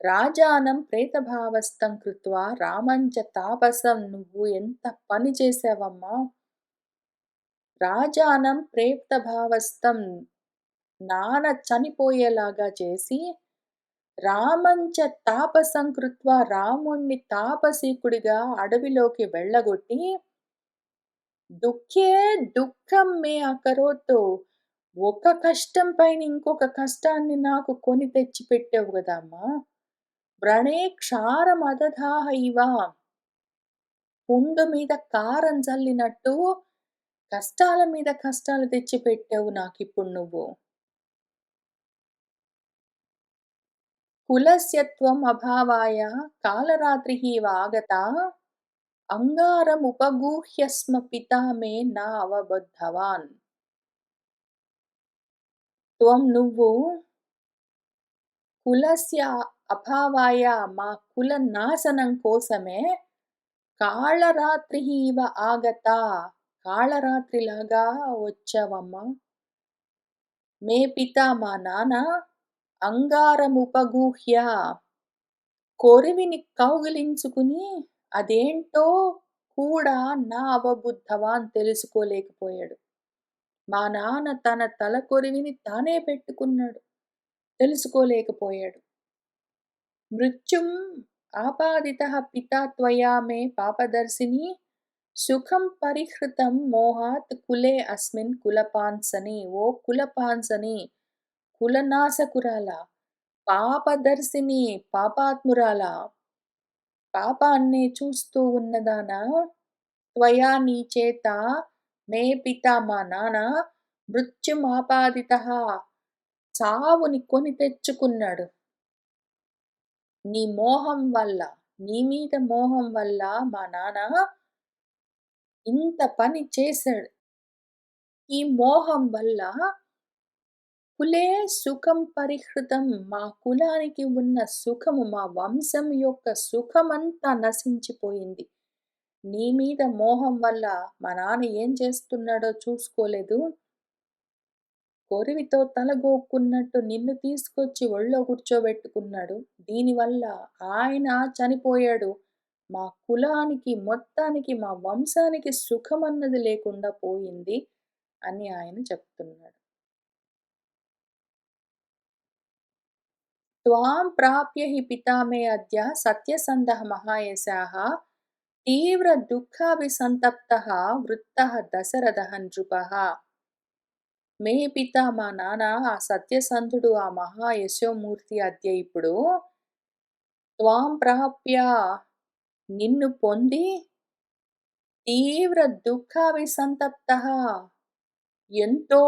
రాజానం ప్రేతభావస్థం కృత్వా రామంచ తాపసం. నువ్వు ఎంత పని చేశావమ్మా! రాజానం ప్రేతభావస్థం, నాన్న చనిపోయేలాగా చేసి, రామంచ తాపసం కృత్వా రాముణ్ణి తాపసీకుడిగా అడవిలోకి వెళ్ళగొట్టి, దుఃఖే దుఃఖం మే అకరోతు, ఒక కష్టం పైన ఇంకొక కష్టాన్ని నాకు కొని తెచ్చి పెట్టావు గదా అమ్మా! వ్రణే క్షారమదధాహ ఇవ, పుండు మీద కారం జల్లినట్టు కష్టాల మీద కష్టాలు తెచ్చిపెట్టావు నాకిప్పుడు నువ్వు. కులస్య త్వం అభావాయ కాలరాత్రిః వాగతా అంగారముపగూహ్య స్మ పితా మే న అవబద్ధవాన్. నువ్వు కులస్య అభావాయ, మా కుల నాశనం కోసమే కాళరాత్రిః ఇవ ఆగతా, కాళరాత్రిలాగా వచ్చావమ్మా. మే పితా, మా నాన్న అంగారముపగూహ్య, కొరివిని కౌగిలించుకుని అదేంటో కూడా నా అవబుద్ధవాన్ తెలుసుకోలేకపోయాడు. మా నాన్న తన తల కొరివిని తానే పెట్టుకున్నాడు, తెలుసుకోలేకపోయాడు. మృత్యుం ఆపాదితః పితా త్వయా మే పాపదర్శిని సుఖం పరిహృతం మోహాత్ కులే అస్మిన్ కులపాన్సని. ఓ కులపాన్సని, కులనాశకురాలా, పాపదర్శిని, పాపాత్మురాలా, పాపాన్నే చూస్తూ ఉన్నదానా, త్వయా నీ చేత, మే పితా మా నాన్న, మృత్యుమాపాదితః చావుని కొని తెచ్చుకున్నాడు. నీ మోహం వల్ల, నీ మీద మోహం వల్ల మా నాన్న ఇంత పని చేశాడు. ఈ మోహం వల్ల కులే సుఖం పరిహృతం, మా కులానికి ఉన్న సుఖము, మా వంశం యొక్క సుఖమంతా నశించిపోయింది. నీ మీద మోహం వల్ల మా నాన్న ఏం చేస్తున్నాడో చూసుకోలేదు. కొరివితో తలగోక్కున్నట్టు నిన్ను తీసుకొచ్చి ఒళ్ళో కూర్చోబెట్టుకున్నాడు. దీనివల్ల ఆయన చనిపోయాడు. మా కులానికి మొత్తానికి, మా వంశానికి సుఖమన్నది లేకుండా పోయింది అని ఆయన చెప్తున్నాడు. త్వాం ప్రాప్య హి పితా మే అద్య సత్యసంధః మహాయశాః తీవ్ర దుఃఖాభిసంతప్తః వృత్తః దశరథః నృపః. మే పితా, మా నాన్న ఆ సత్యసంధుడు, ఆ మహా యశోమూర్తి అద్య ఇప్పుడు త్వాం ప్రాప్య, నిన్ను పొంది, తీవ్ర దుఃఖాభిసంతప్తః, ఎంతో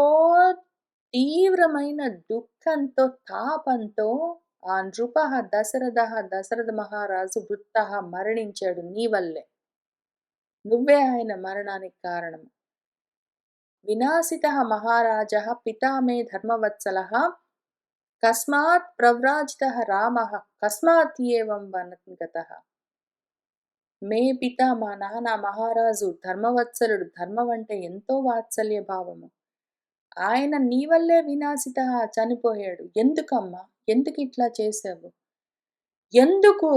తీవ్రమైన దుఃఖంతో, తాపంతో ఆ నృపః దశరథః, దశరథ మహారాజు వృత్తః మరణించాడు నీ వల్లే. నువ్వే ఆయన మరణానికి కారణం. వినాశితః మహారాజः పితా మే ధర్మవత్సలः కస్మాత్ ప్రవ్రాజితః రామः కస్మాత్ ఏవం వనం గతః. మే పితా, మా నాన్న మహారాజు ధర్మవత్సలుడు, ధర్మం అంటే ఎంతో వాత్సల్య భావము. ఆయన నీ వల్లే వినాశితః చనిపోయాడు. ఎందుకమ్మా? ఎందుకు ఇట్లా చేశావు? ఎందుకు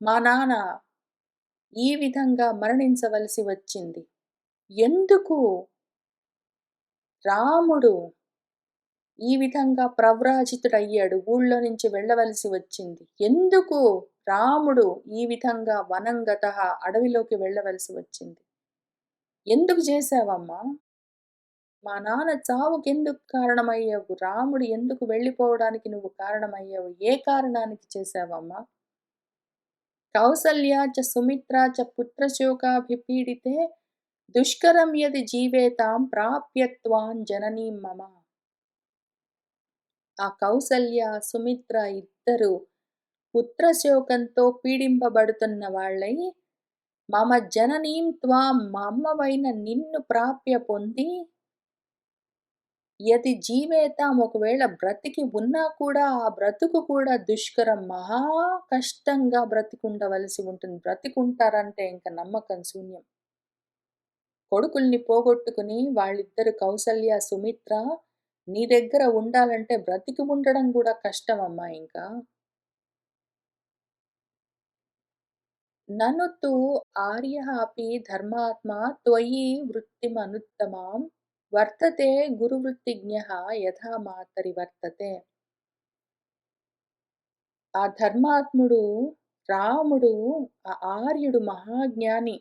మా నాన్న ఈ విధంగా మరణించవలసి వచ్చింది? ఎందుకు రాముడు ఈ విధంగా ప్రవ్రాజితుడయ్యాడు, ఊళ్ళో నుంచి వెళ్ళవలసి వచ్చింది? ఎందుకు రాముడు ఈ విధంగా వనంగతః, అడవిలోకి వెళ్ళవలసి వచ్చింది? ఎందుకు చేశావమ్మా? మా నాన్న చావుకెందుకు కారణమయ్యావు? రాముడు ఎందుకు వెళ్ళిపోవడానికి నువ్వు కారణమయ్యావు? ఏ కారణానికి చేశావమ్మా? కౌసల్యా చ సుమిత్రా చ పుత్రశోకాభిపీడితే దుష్కరం యది జీవేతాం ప్రాప్య త్వాం జననీం మమ. ఆ కౌసల్య, సుమిత్ర ఇద్దరు పుత్రశోకంతో పీడింపబడుతున్న వాళ్ళై, మమ జననీం త్వాం, మా అమ్మవైన నిన్ను ప్రాప్య పొంది, యది జీవేతాం, ఒకవేళ బ్రతికి ఉన్నా కూడా ఆ బ్రతుకు కూడా దుష్కరం, మహా కష్టంగా బ్రతికుండవలసి ఉంటుంది. బ్రతికుంటారంటే ఇంక నమ్మకం శూన్యం. కొడుకుల్ని పోగొట్టుకుని వాళ్ళిద్దరు కౌసల్య, సుమిత్ర నీ దగ్గర ఉండాలంటే బ్రతికి ఉండడం గూడా కష్టమమ్మా ఇంకా. నను తు ఆర్యः అపి ధర్మాత్మా త్వయి వృత్తిమనుత్తమాం వర్తతే గురువృత్తిజ్ఞः యథా మాతరి వర్తతే. ఆ ధర్మాత్ముడు రాముడు, ఆ ఆర్యుడు మహాజ్ఞాని,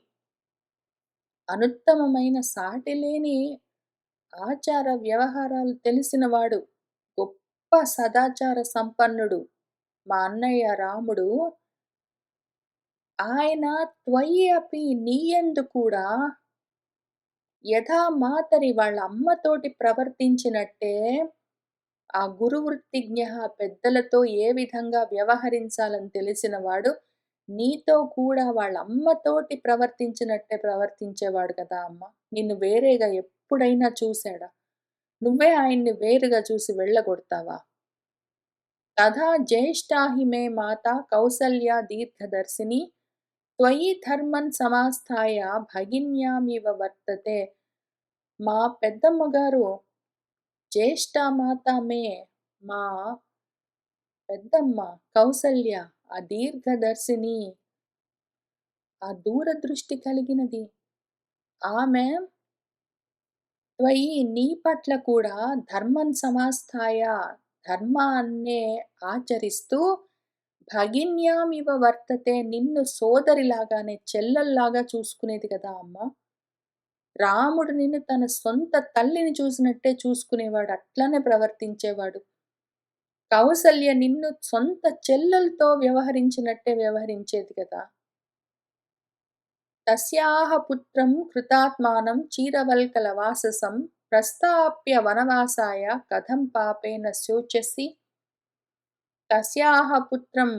అనుత్తమమైన సాటిలేని ఆచార వ్యవహారాలు తెలిసినవాడు, గొప్ప సదాచార సంపన్నుడు మా అన్నయ్య రాముడు. ఆయన త్వయి అపి నీయందు కూడా యథా మాతరి వాళ్ళ అమ్మతోటి ప్రవర్తించినట్టే, ఆ గురువృత్తిజ్ఞ పెద్దలతో ఏ విధంగా వ్యవహరించాలని తెలిసినవాడు, నీతో కూడా వాళ్ళ అమ్మతోటి ప్రవర్తించినట్టే ప్రవర్తించేవాడు కదా అమ్మ. నిన్ను వేరేగా ఎప్పుడైనా చూసాడా? నువ్వే ఆయన్ని వేరుగా చూసి వెళ్ళగొడతావా? తథా జ్యేష్ఠా హి మే మాతా కౌసల్యా దీర్ఘదర్శిని త్వయి ధర్మన్ సమాస్థాయ భగిన్యామివ వర్తతే. మా పెద్దమ్మ గారు జ్యేష్ఠమాత మే, మా పెద్దమ్మ కౌసల్య, ఆ దీర్ఘదర్శిని, ఆ దూరదృష్టి కలిగినది. ఆమె త్వయి నీ పట్ల కూడా ధర్మం సమాస్థాయ, ధర్మాన్నే ఆచరిస్తూ భగిన్యామివ వర్తతే, నిన్ను సోదరిలాగానే చెల్లెల్లాగా చూసుకునేది కదా అమ్మ. రాముడు నిన్ను తన సొంత తల్లిని చూసినట్టే చూసుకునేవాడు. అట్లనే ప్రవర్తించేవాడు. కౌసల్య నిన్ను సొంత చెల్లెలతో వ్యవహరించినట్టే వ్యవహరించేది కదా! తస్యాహ పుత్రం కృతాత్మానం చీరవల్కలవాససం ప్రస్థాప్య వనవాసాయ కథం పాపేన శోచసి. తస్యాహ పుత్రం,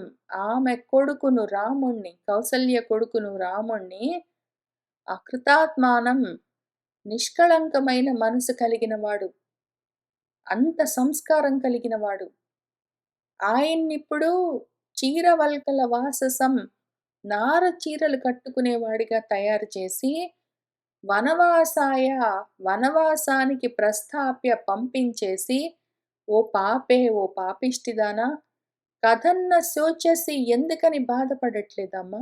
ఆమె కొడుకును రాముణ్ణి, కౌసల్య కొడుకును రాముణ్ణి, అకృతాత్మానం, నిష్కళంకమైన మనసు కలిగినవాడు, అంత సంస్కారం కలిగినవాడు. ఆయన్నిప్పుడు చీరవల్కల వాససం, నార చీరలు కట్టుకునేవాడిగా తయారు చేసి, వనవాసాయ, వనవాసానికి ప్రస్థాప్య, పంపించేసి, ఓ పాపే, ఓ పాపిష్టిదానా, కథన్న శోచసి, ఎందుకని బాధపడట్లేదమ్మా?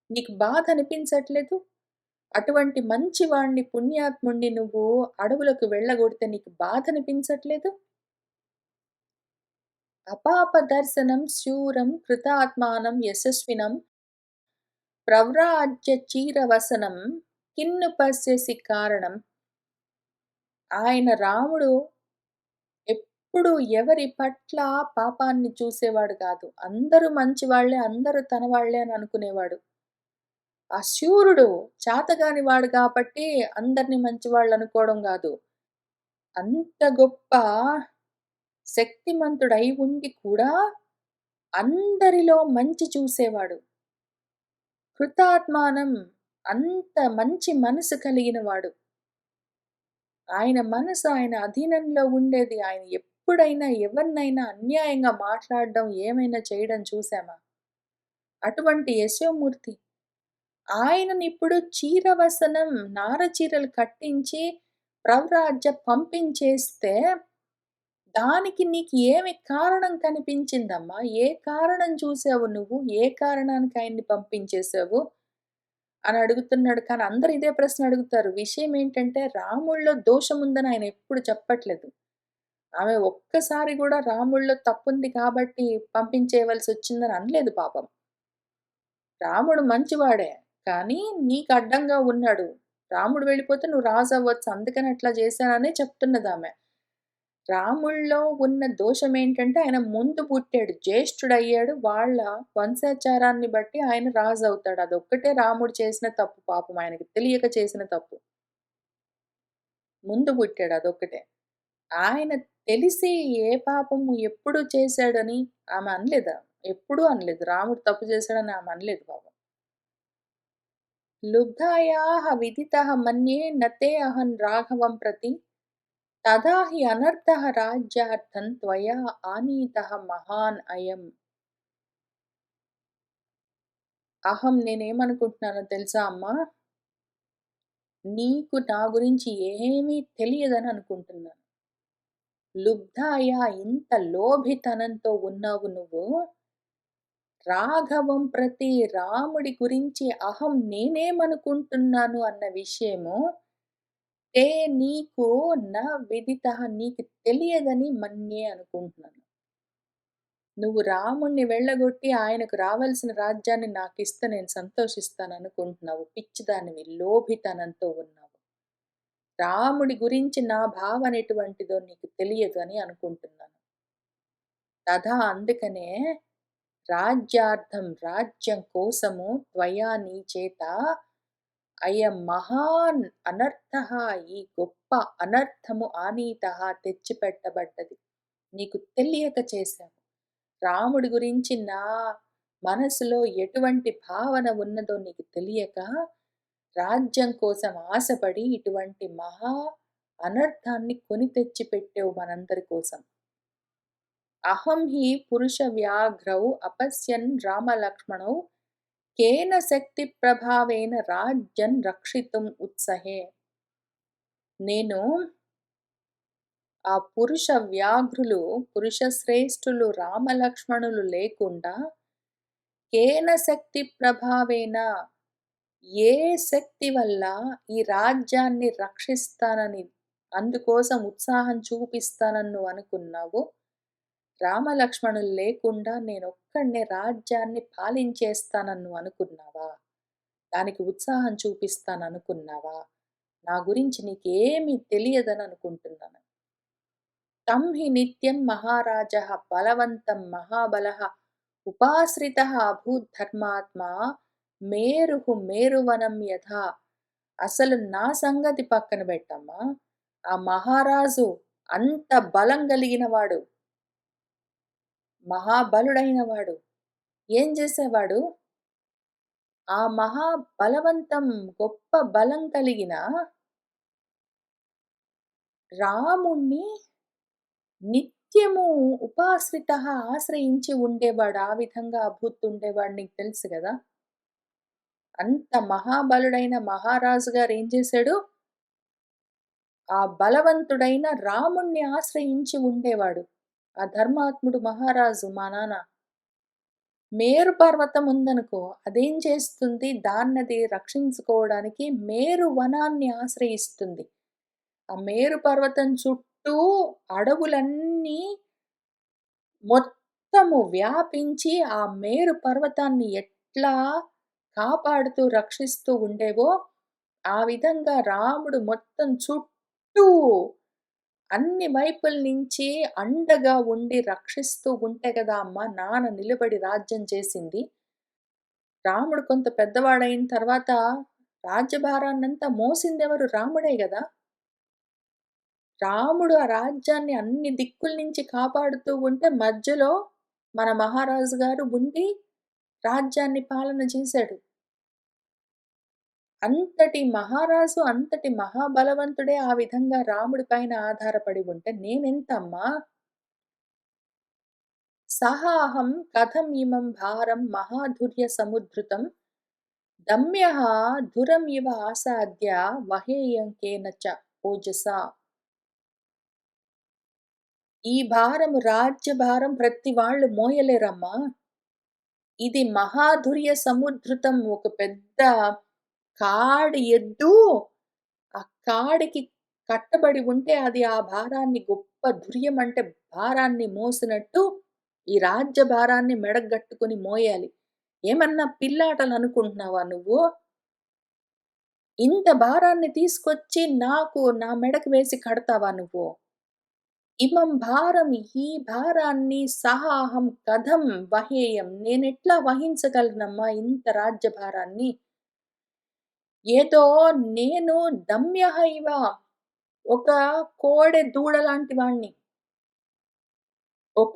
నీకు బాధ అనిపించట్లేదు? అటువంటి మంచివాణ్ణి, పుణ్యాత్ముణ్ణి నువ్వు అడవులకు వెళ్ళగొడితే నీకు బాధ అనిపించట్లేదు? అపాపదర్శనం శూరం కృతాత్మానం యశస్వినం ప్రవ్రాజ్య చీరవసనం కిన్ను పశ్యసి కారణం. ఆయన రాముడు ఎప్పుడు ఎవరి పట్ల పాపాన్ని చూసేవాడు కాదు. అందరూ మంచివాళ్లే, అందరూ తన వాళ్ళే అని అనుకునేవాడు. ఆ శూరుడు చాతగాని వాడు కాబట్టి అందరిని మంచివాళ్ళు అనుకోవడం కాదు. అంత గొప్ప శక్తిమంతుడై ఉండి కూడా అందరిలో మంచి చూసేవాడు. కృతాత్మానం, అంత మంచి మనసు కలిగినవాడు. ఆయన మనసు ఆయన అధీనంలో ఉండేది. ఆయన ఎప్పుడైనా ఎవరినైనా అన్యాయంగా మాట్లాడడం, ఏమైనా చేయడం చూసామా? అటువంటి యశోమూర్తి. ఆయననిప్పుడు చీరవసనం, నార చీరలు కట్టించి ప్రవ్రాజ్య, పంపించేస్తే దానికి నీకు ఏమి కారణం కనిపించిందమ్మా? ఏ కారణం చూసావు నువ్వు? ఏ కారణానికి ఆయన్ని పంపించేసావు? అని అడుగుతున్నాడు. కానీ అందరూ ఇదే ప్రశ్న అడుగుతారు. విషయం ఏంటంటే రాముడిలో దోషముందని ఆయన ఎప్పుడు చెప్పట్లేదు. ఆమె ఒక్కసారి గూడా రాముడిలో తప్పుంది కాబట్టి పంపించేయవలసొచ్చిందని అనలేదు పాపం. రాముడు మంచివాడే. కానీ నీకు అడ్డంగా ఉన్నాడు. రాముడు వెళ్ళిపోతే నువ్వు రాజవ్వచ్చు. అందుకని అట్లా చేశాననే చెప్తున్నదామె. రాముడిలో ఉన్న దోషమేంటంటే ఆయన ముందు పుట్టాడు. జ్యేష్ఠుడయ్యాడు. వాళ్ళ వంశాచారాన్ని బట్టి ఆయన రాజవుతాడు. అదొక్కటే రాముడు చేసిన తప్పు పాపం, ఆయనకి తెలియక చేసిన తప్పు. ముందు పుట్టాడు అదొక్కటే. ఆయన తెలిసి ఏ పాపము ఎప్పుడు చేశాడని ఆమె అనలేదా? ఎప్పుడూ అనలేదు. రాముడు తప్పు చేశాడని ఆమె అనలేదు పాపం. లుబ్ధాయాః విదితః మన్యే న తే అహం రాఘవం ప్రతి తదా హి అనర్థః రాజ్యార్థం త్వయా ఆనీతః మహాన్ అయం. నేనేమనుకుంటున్నానో తెలుసా అమ్మా? నీకు నా గురించి ఏమీ తెలియదని అనుకుంటున్నాను. లుబ్ధాయ, ఇంత లోభితనంతో ఉన్నావు నువ్వు. రాఘవం ప్రతి, రాముడి గురించి నేనేమనుకుంటున్నాను అన్న విషయము తే నీకు న విదితః, నీకు తెలియదని మన్యే అనుకుంటున్నాను. నువ్వు రాముడిని వెళ్ళగొట్టి ఆయనకు రావాల్సిన రాజ్యాన్ని నాకిస్తే నేను సంతోషిస్తాననుకుంటున్నావు. పిచ్చిదానివి, లోభితనంతో ఉన్నావు. రాముడి గురించి నా భావన ఎటువంటిదో నీకు తెలియదు అని అనుకుంటున్నాను. తథా, అందుకనే రాజ్యార్థం, రాజ్యం కోసము త్వయా, నీ చేత అయం మహాన్ అనర్థః, ఈ గొప్ప అనర్థము ఆనీతః, తెచ్చిపెట్టబడ్డది. నీకు తెలియక చేశావు. రాముడి గురించి నా మనసులో ఎటువంటి భావన ఉన్నదో నీకు తెలియక, రాజ్యం కోసం ఆశపడి ఇటువంటి మహా అనర్థాన్ని కొని తెచ్చి పెట్టావు మనందరి కోసం. అహం హి పురుష వ్యాఘ్రౌ అపశ్యన్ రామలక్ష్మణౌ కేన శక్తి ప్రభావేన రాజ్యం రక్షితుం ఉత్సహే. నేను ఆ పురుష వ్యాఘ్రులు, పురుష శ్రేష్ఠులు రామలక్ష్మణులు లేకుండా కేన శక్తి ప్రభావేన, ఏ శక్తి వల్ల ఈ రాజ్యాన్ని రక్షిస్తానని, అందుకోసం ఉత్సాహం చూపిస్తానని నువ్వు అనుకున్నావు. రామలక్ష్మణులు లేకుండా నేనొక్కడినే రాజ్యాన్ని పాలించేస్తానని నువ్వు అనుకున్నావా? దానికి ఉత్సాహం చూపిస్తాననుకున్నావా? నా గురించి నీకేమీ తెలియదని అనుకుంటున్నాను. తం హి నిత్యం మహారాజః బలవంతం మహాబలః ఉపాశ్రితః అభూద్ధర్మాత్మా మేరుః మేరువనం యథా. అసలు నా సంగతి పక్కన పెట్టమ్మా. ఆ మహారాజు అంత బలం కలిగినవాడు, మహాబలుడైనవాడు. ఏం చేసేవాడు? ఆ మహాబలవంతం, గొప్ప బలం కలిగిన రాముణ్ణి నిత్యము ఉపాశ్రితః, ఆశ్రయించి ఉండేవాడు. ఆ విధంగా అభూతుండేవాడు. నీకు తెలుసు గదా! అంత మహాబలుడైన మహారాజు గారు ఏం చేశాడు? ఆ బలవంతుడైన రాముణ్ణి ఆశ్రయించి ఉండేవాడు. ఆ ధర్మాత్ముడు మహారాజు మా నాన్న. మేరు పర్వతం ఉందనుకో, అదేం చేస్తుంది? దాన్నది రక్షించుకోవడానికి మేరు వనాన్ని ఆశ్రయిస్తుంది. ఆ మేరు పర్వతం చుట్టూ అడవులన్నీ మొత్తము వ్యాపించి ఆ మేరు పర్వతాన్ని ఎట్లా కాపాడుతూ, రక్షిస్తూ ఉండేవో, ఆ విధంగా రాముడు మొత్తం చుట్టూ అన్ని వైపుల నుంచి అండగా ఉండి రక్షిస్తూ ఉంటే కదా అమ్మ నాన్న నిలబడి రాజ్యం చేసింది. రాముడు కొంత పెద్దవాడైన తర్వాత రాజ్యభారాన్నంతా మోసిందెవరు? రాముడే గదా! రాముడు ఆ రాజ్యాన్ని అన్ని దిక్కుల నుంచి కాపాడుతూ ఉంటే మధ్యలో మన మహారాజు గారు ఉండి రాజ్యాన్ని పాలన చేశాడు. అంతటి మహారాజు, అంతటి మహాబలవంతుడే ఆ విధంగా రాముడి పైన ఆధారపడి ఉంటే నేనెంతమ్మా? సహాహం కథం ఇమం భారం మహాధుర్య సముద్ధృతం దమ్యః ధురం ఇవ ఆసాద్య వహేయం కేన చ ఓజసా. ఈ భారము, రాజ్య భారం ప్రతి వాళ్ళు మోయలేరమ్మా. ఇది మహాధుర్య సముద్ధృతం, ఒక పెద్ద కాడి ఎద్దు ఆ కాడికి కట్టబడి ఉంటే అది ఆ భారాన్ని, గొప్ప ధుర్యం అంటే భారాన్ని మోసినట్టు ఈ రాజ్య భారాన్ని మెడగట్టుకుని మోయాలి. ఏమన్నా పిల్లాటలు అనుకుంటున్నావా నువ్వు? ఇంత భారాన్ని తీసుకొచ్చి నా మెడకు వేసి కడతావా నువ్వు? ఇమం భారం, ఈ భారాన్ని సహాహం కథం వహేయం, నేనెట్లా వహించగలనమ్మా ఇంత రాజ్య భారాన్ని? ఏదో నేను దమ్యః ఇవ, ఒక కోడె దూడ లాంటి వాణ్ణి. ఒక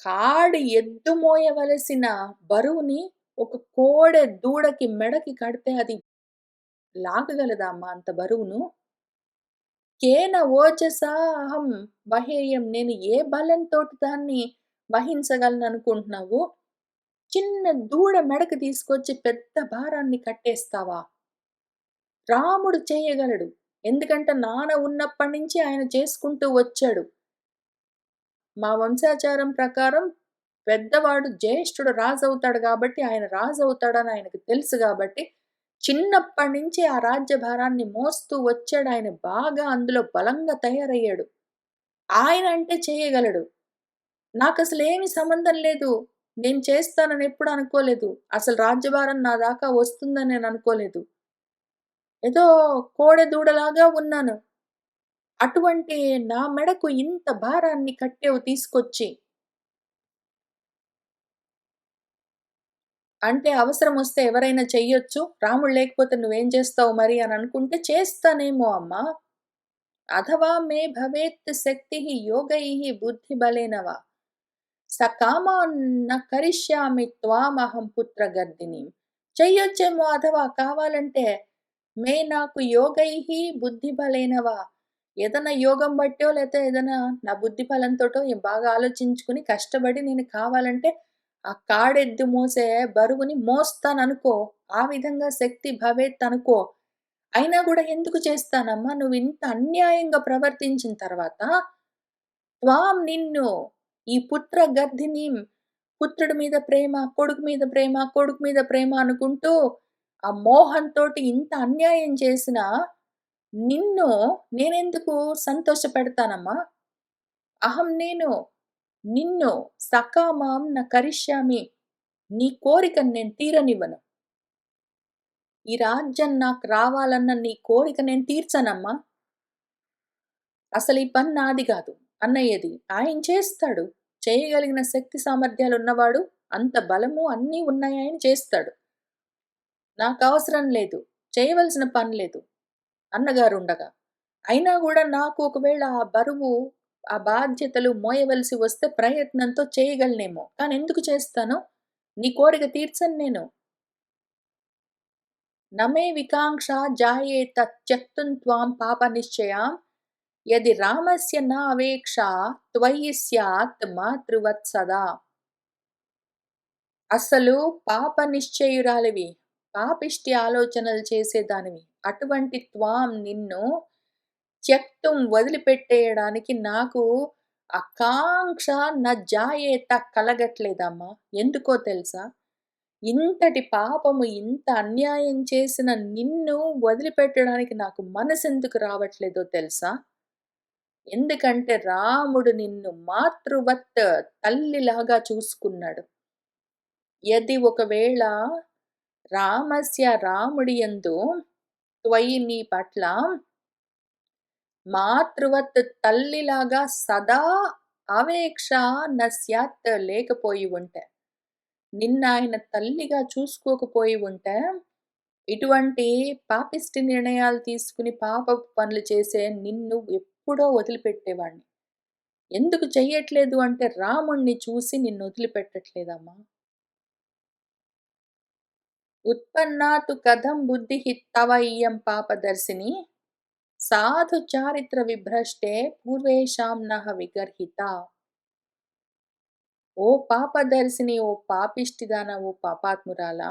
కాడి ఎద్దు మోయవలసిన బరువుని ఒక కోడె దూడకి మెడకి కడితే అది లాగగలదా అమ్మా అంత బరువును? కేన ఓజసా అహం వహేయం, నేను ఏ బలంతోటి దాన్ని వహించగలననుకుంటున్నావు? చిన్న దూడ మెడకు తీసుకొచ్చి పెద్ద భారాన్ని కట్టేస్తావా? రాముడు చేయగలడు. ఎందుకంటే నాన్న ఉన్నప్పటి నుంచి ఆయన చేసుకుంటూ వచ్చాడు. మా వంశాచారం ప్రకారం పెద్దవాడు జ్యేష్ఠుడు రాజవుతాడు గాబట్టి, ఆయన రాజవుతాడని ఆయనకు తెలుసు గాబట్టి, చిన్నప్పటి నుంచి ఆ రాజ్యభారాన్ని మోస్తూ వచ్చాడు. ఆయన బాగా అందులో బలంగా తయారయ్యాడు. ఆయన అంటే చేయగలడు. నాకసలేమి సంబంధం లేదు. నేను చేస్తానని ఎప్పుడు అనుకోలేదు. అసలు రాజ్యభారం నా దాకా వస్తుందని నేను అనుకోలేదు. ఏదో కోడెదూడలాగా ఉన్నాను. అటువంటి నా మెడకు ఇంత భారాన్ని కట్టావు తీసుకొచ్చి. అంటే అవసరమొస్తే ఎవరైనా చెయ్యొచ్చు. రాముడు లేకపోతే నువ్వేం చేస్తావు మరి అని అనుకుంటే చేస్తానేమో అమ్మా. అథవా మే భవేత్ శక్తిః యోగైః బుద్ధిబలేన వా సకామాన్ న కరిష్యామి త్వామహం పుత్రగర్దినీం. చెయ్యొచ్చేమో అథవా కావాలంటే నాకు యోగైః బుద్ధిబలేన వా, ఏదన్నా యోగం బట్టో లేతే ఏదైనా నా బుద్ధి బలంతోటో బాగా ఆలోచించుకుని కష్టపడి నేను కావాలంటే ఆ కాడెద్దు మోసే బరువుని మోస్తాననుకో. ఆ విధంగా శక్తి భవేత్ అనుకో. అయినా గూడా ఎందుకు చేస్తానమ్మా? నువ్వింత అన్యాయంగా ప్రవర్తించిన తర్వాత త్వాం నిన్ను ఈ పుత్ర గర్ధినీం, పుత్రుడి మీద ప్రేమ, కొడుకు మీద ప్రేమ, కొడుకు మీద ప్రేమ అనుకుంటూ ఆ మోహంతోటి ఇంత అన్యాయం చేసినా నిన్ను నేనెందుకు సంతోషపెడతానమ్మా? అహం నేను నిన్ను సకామాం న కరిష్యామి, నీ కోరికను నేను తీరనివ్వను. ఈ రాజ్యం నాకు రావాలన్న నీ కోరిక నేను తీర్చనమ్మా. అసలు ఈ పని నాది గాదు అన్నయ్యది. ఆయన చేస్తాడు. చేయగలిగిన శక్తి సామర్థ్యాలున్నవాడు. అంత బలము అన్నీ ఉన్నాయాయన చేస్తాడు. నాకవసరం లేదు. చేయవలసిన పని లేదు అన్నగారుండగా. అయినా గూడా నాకు ఒకవేళ ఆ బరువు, ఆ బాధ్యతలు మోయవలసి వస్తే ప్రయత్నంతో చేయగలనేమో. కానీ ఎందుకు చేస్తాను? నీ కోరిక తీర్చను నేను. నమే వికాంక్షా జాయేత త్యక్తుం త్వాం పాపనిశ్చయాం యది రామస్య న అవేక్షా త్వయి స్యాత్ మాతృవత్ సదా. అసలు పాప నిశ్చయురాలివి, పాపిష్టి ఆలోచనలు చేసేదానివి. అటువంటి త్వాం నిన్ను త్యక్తుం వదిలిపెట్టేయడానికి నాకు ఆకాంక్ష న జాయేత కలగట్లేదమ్మా. ఎందుకో తెలుసా? ఇంతటి పాపము, ఇంత అన్యాయం చేసిన నిన్ను వదిలిపెట్టడానికి నాకు మనసెందుకు రావట్లేదో తెలుసా? ఎందుకంటే రాముడు నిన్ను మాతృవత్, తల్లిలాగా చూసుకున్నాడు. యది ఒకవేళ రాముడి యందు త్వయి నీ పట్ల మాతృవత్ తల్లిలాగా సదా అవేక్ష న స్యాత్ లేకపోయి ఉంటే, నిన్నాయన తల్లిగా చూసుకోకపోయి ఉంటే, ఇటువంటి పాపిష్టి నిర్ణయాలు తీసుకుని పాపపు పనులు చేసే నిన్ను ఎప్పుడో వదిలిపెట్టేవాడిని. ఎందుకు చెయ్యట్లేదు అంటే రాముడిని చూసి నిన్ను వదిలిపెట్టట్లేదమ్మా. ఉత్పన్నా తు కథం బుద్ధిః తవ ఇయం పాపదర్శిని సాధు చారిత్ర విభ్రష్టే పూర్వేషాం నః విగర్హిత. ఓ పాపదర్శిని, ఓ పాపిష్టిదాన, ఓ పాపాత్మురాలా!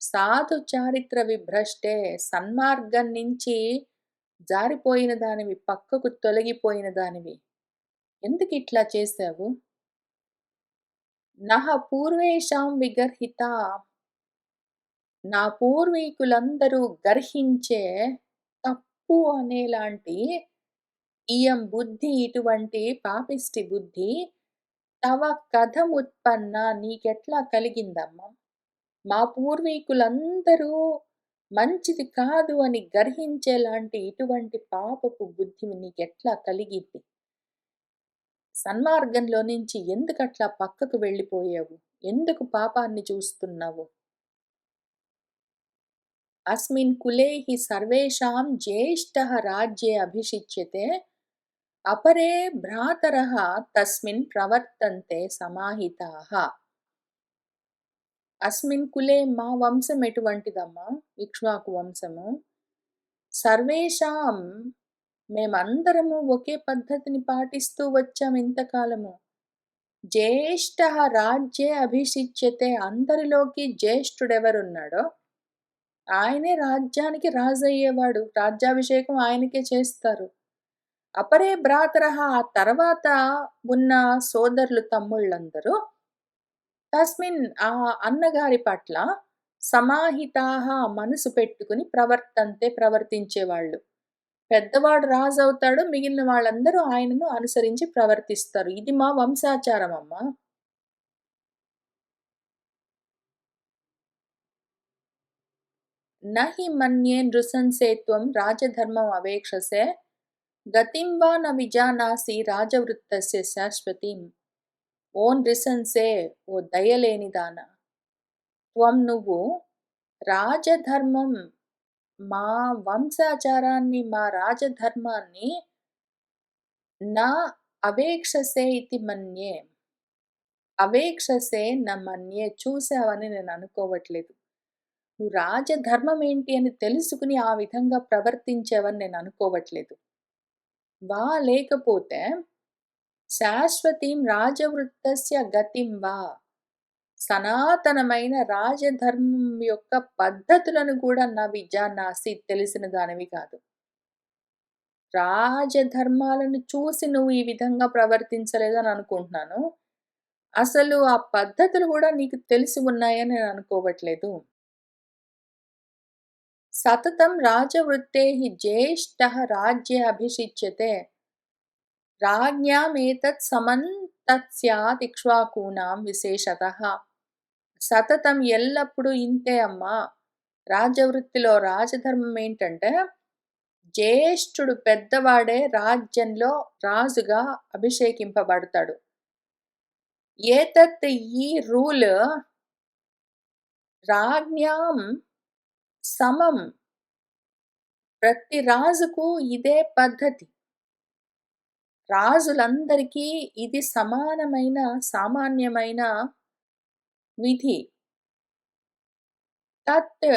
సాధు చారిత్ర విభ్రష్టే, సన్మార్గం నుంచి జారిపోయిన దానివి, పక్కకు తొలగిపోయిన దానివి. ఎందుకిట్లా చేశావు? నః పూర్వేషాం విగర్హిత, నా పూర్వీకులందరూ గర్హించే తప్పు అనేలాంటి ఇయం బుద్ధి, ఇటువంటి పాపిష్టి బుద్ధి తవ కథముత్పన్న, నీకెట్లా కలిగిందమ్మా? మా పూర్వీకులందరూ మంచిది కాదు అని గర్హించేలాంటి ఇటువంటి పాపపు బుద్ధి నీకెట్లా కలిగిద్ది? సన్మార్గంలో నుంచి ఎందుకట్లా పక్కకు వెళ్ళిపోయావు? ఎందుకు పాపాన్ని చూస్తున్నావు? అస్మిన్ కులే హి సర్వేషాం జ్యేష్ఠః రాజ్యే అభిషిచ్యతే అపరే భ్రాతరః తస్మిన్ ప్రవర్తంతే సమాహితాః. అస్మిన్ కులే, మా వంశం ఎటువంటిదమ్మా? ఇక్ష్వాకు వంశము. సర్వేషాం మేమందరము ఒకే పద్ధతిని పాటిస్తూ వచ్చాం ఇంతకాలము. జ్యేష్ఠః రాజ్యే అభిషిచ్యతే, అందరిలోకి జ్యేష్ఠుడెవరున్నాడో ఆయనే రాజ్యానికి రాజయ్యేవాడు. రాజ్యాభిషేకం ఆయనకే చేస్తారు. అపరే భ్రాతరః, ఆ తర్వాత ఉన్న సోదరులు, తమ్ముళ్ళందరూ తస్మిన్, ఆ అన్నగారి పట్ల సమాహితాః, మనసు పెట్టుకుని ప్రవర్తించేవాళ్ళు. పెద్దవాడు రాజవుతాడు. మిగిలిన వాళ్ళందరూ ఆయనను అనుసరించి ప్రవర్తిస్తారు. ఇది మా వంశాచారమమ్మా. నహి మన్యే నృశంసే త్వం రాజధర్మం అవేక్షసే, గతిం వా న విజానాసి రాజవృత్తస్య శాశ్వతీం. ఓ నృశంసే, ఓ దయలేనిదాన, త్వం నువ్వు రాజధర్మం, మా వంశాచారాన్ని, మా రాజధర్మాన్ని నా అవేక్షసే ఇతి మన్యే. అవేక్షసే న మన్యే, చూసావని నేను అనుకోవట్లేదు. నువ్వు రాజధర్మం ఏంటి అని తెలుసుకుని ఆ విధంగా ప్రవర్తించావని నేను అనుకోవట్లేదు. వా లేకపోతే శాశ్వతీం రాజవృత్తస్య గతిం వా, సనాతనమైన రాజధర్మం యొక్క పద్ధతులను కూడా నా విజానాసి, తెలిసిన దానివి కాదు. రాజధర్మాలను చూసి నువ్వు ఈ విధంగా ప్రవర్తించలేదని అనుకుంటున్నాను. అసలు ఆ పద్ధతులు గూడా నీకు తెలిసి ఉన్నాయని నేను అనుకోవట్లేదు. సతతం రాజవృత్తేః జ్యేష్ఠః రాజ్యే అభిషిచ్యతే, రాజ్ఞామేతత్ సమం తత్ స్యాత్ ఇక్ష్వాకూనాం విశేషతః. సతతం ఎల్లప్పుడూ ఇంతే అమ్మా. రాజవృత్తిలో రాజధర్మం ఏంటంటే, జ్యేష్ఠుడు పెద్దవాడే రాజ్యంలో రాజుగా అభిషేకింపబడతాడు. ఏతత్, ఈ రూల్ రాజ్ఞాం సమం, ప్రతి రాజుకు ఇదే పద్ధతి. రాజులందరికీ ఇది సమానమైన, సామాన్యమైన విధి. తత్,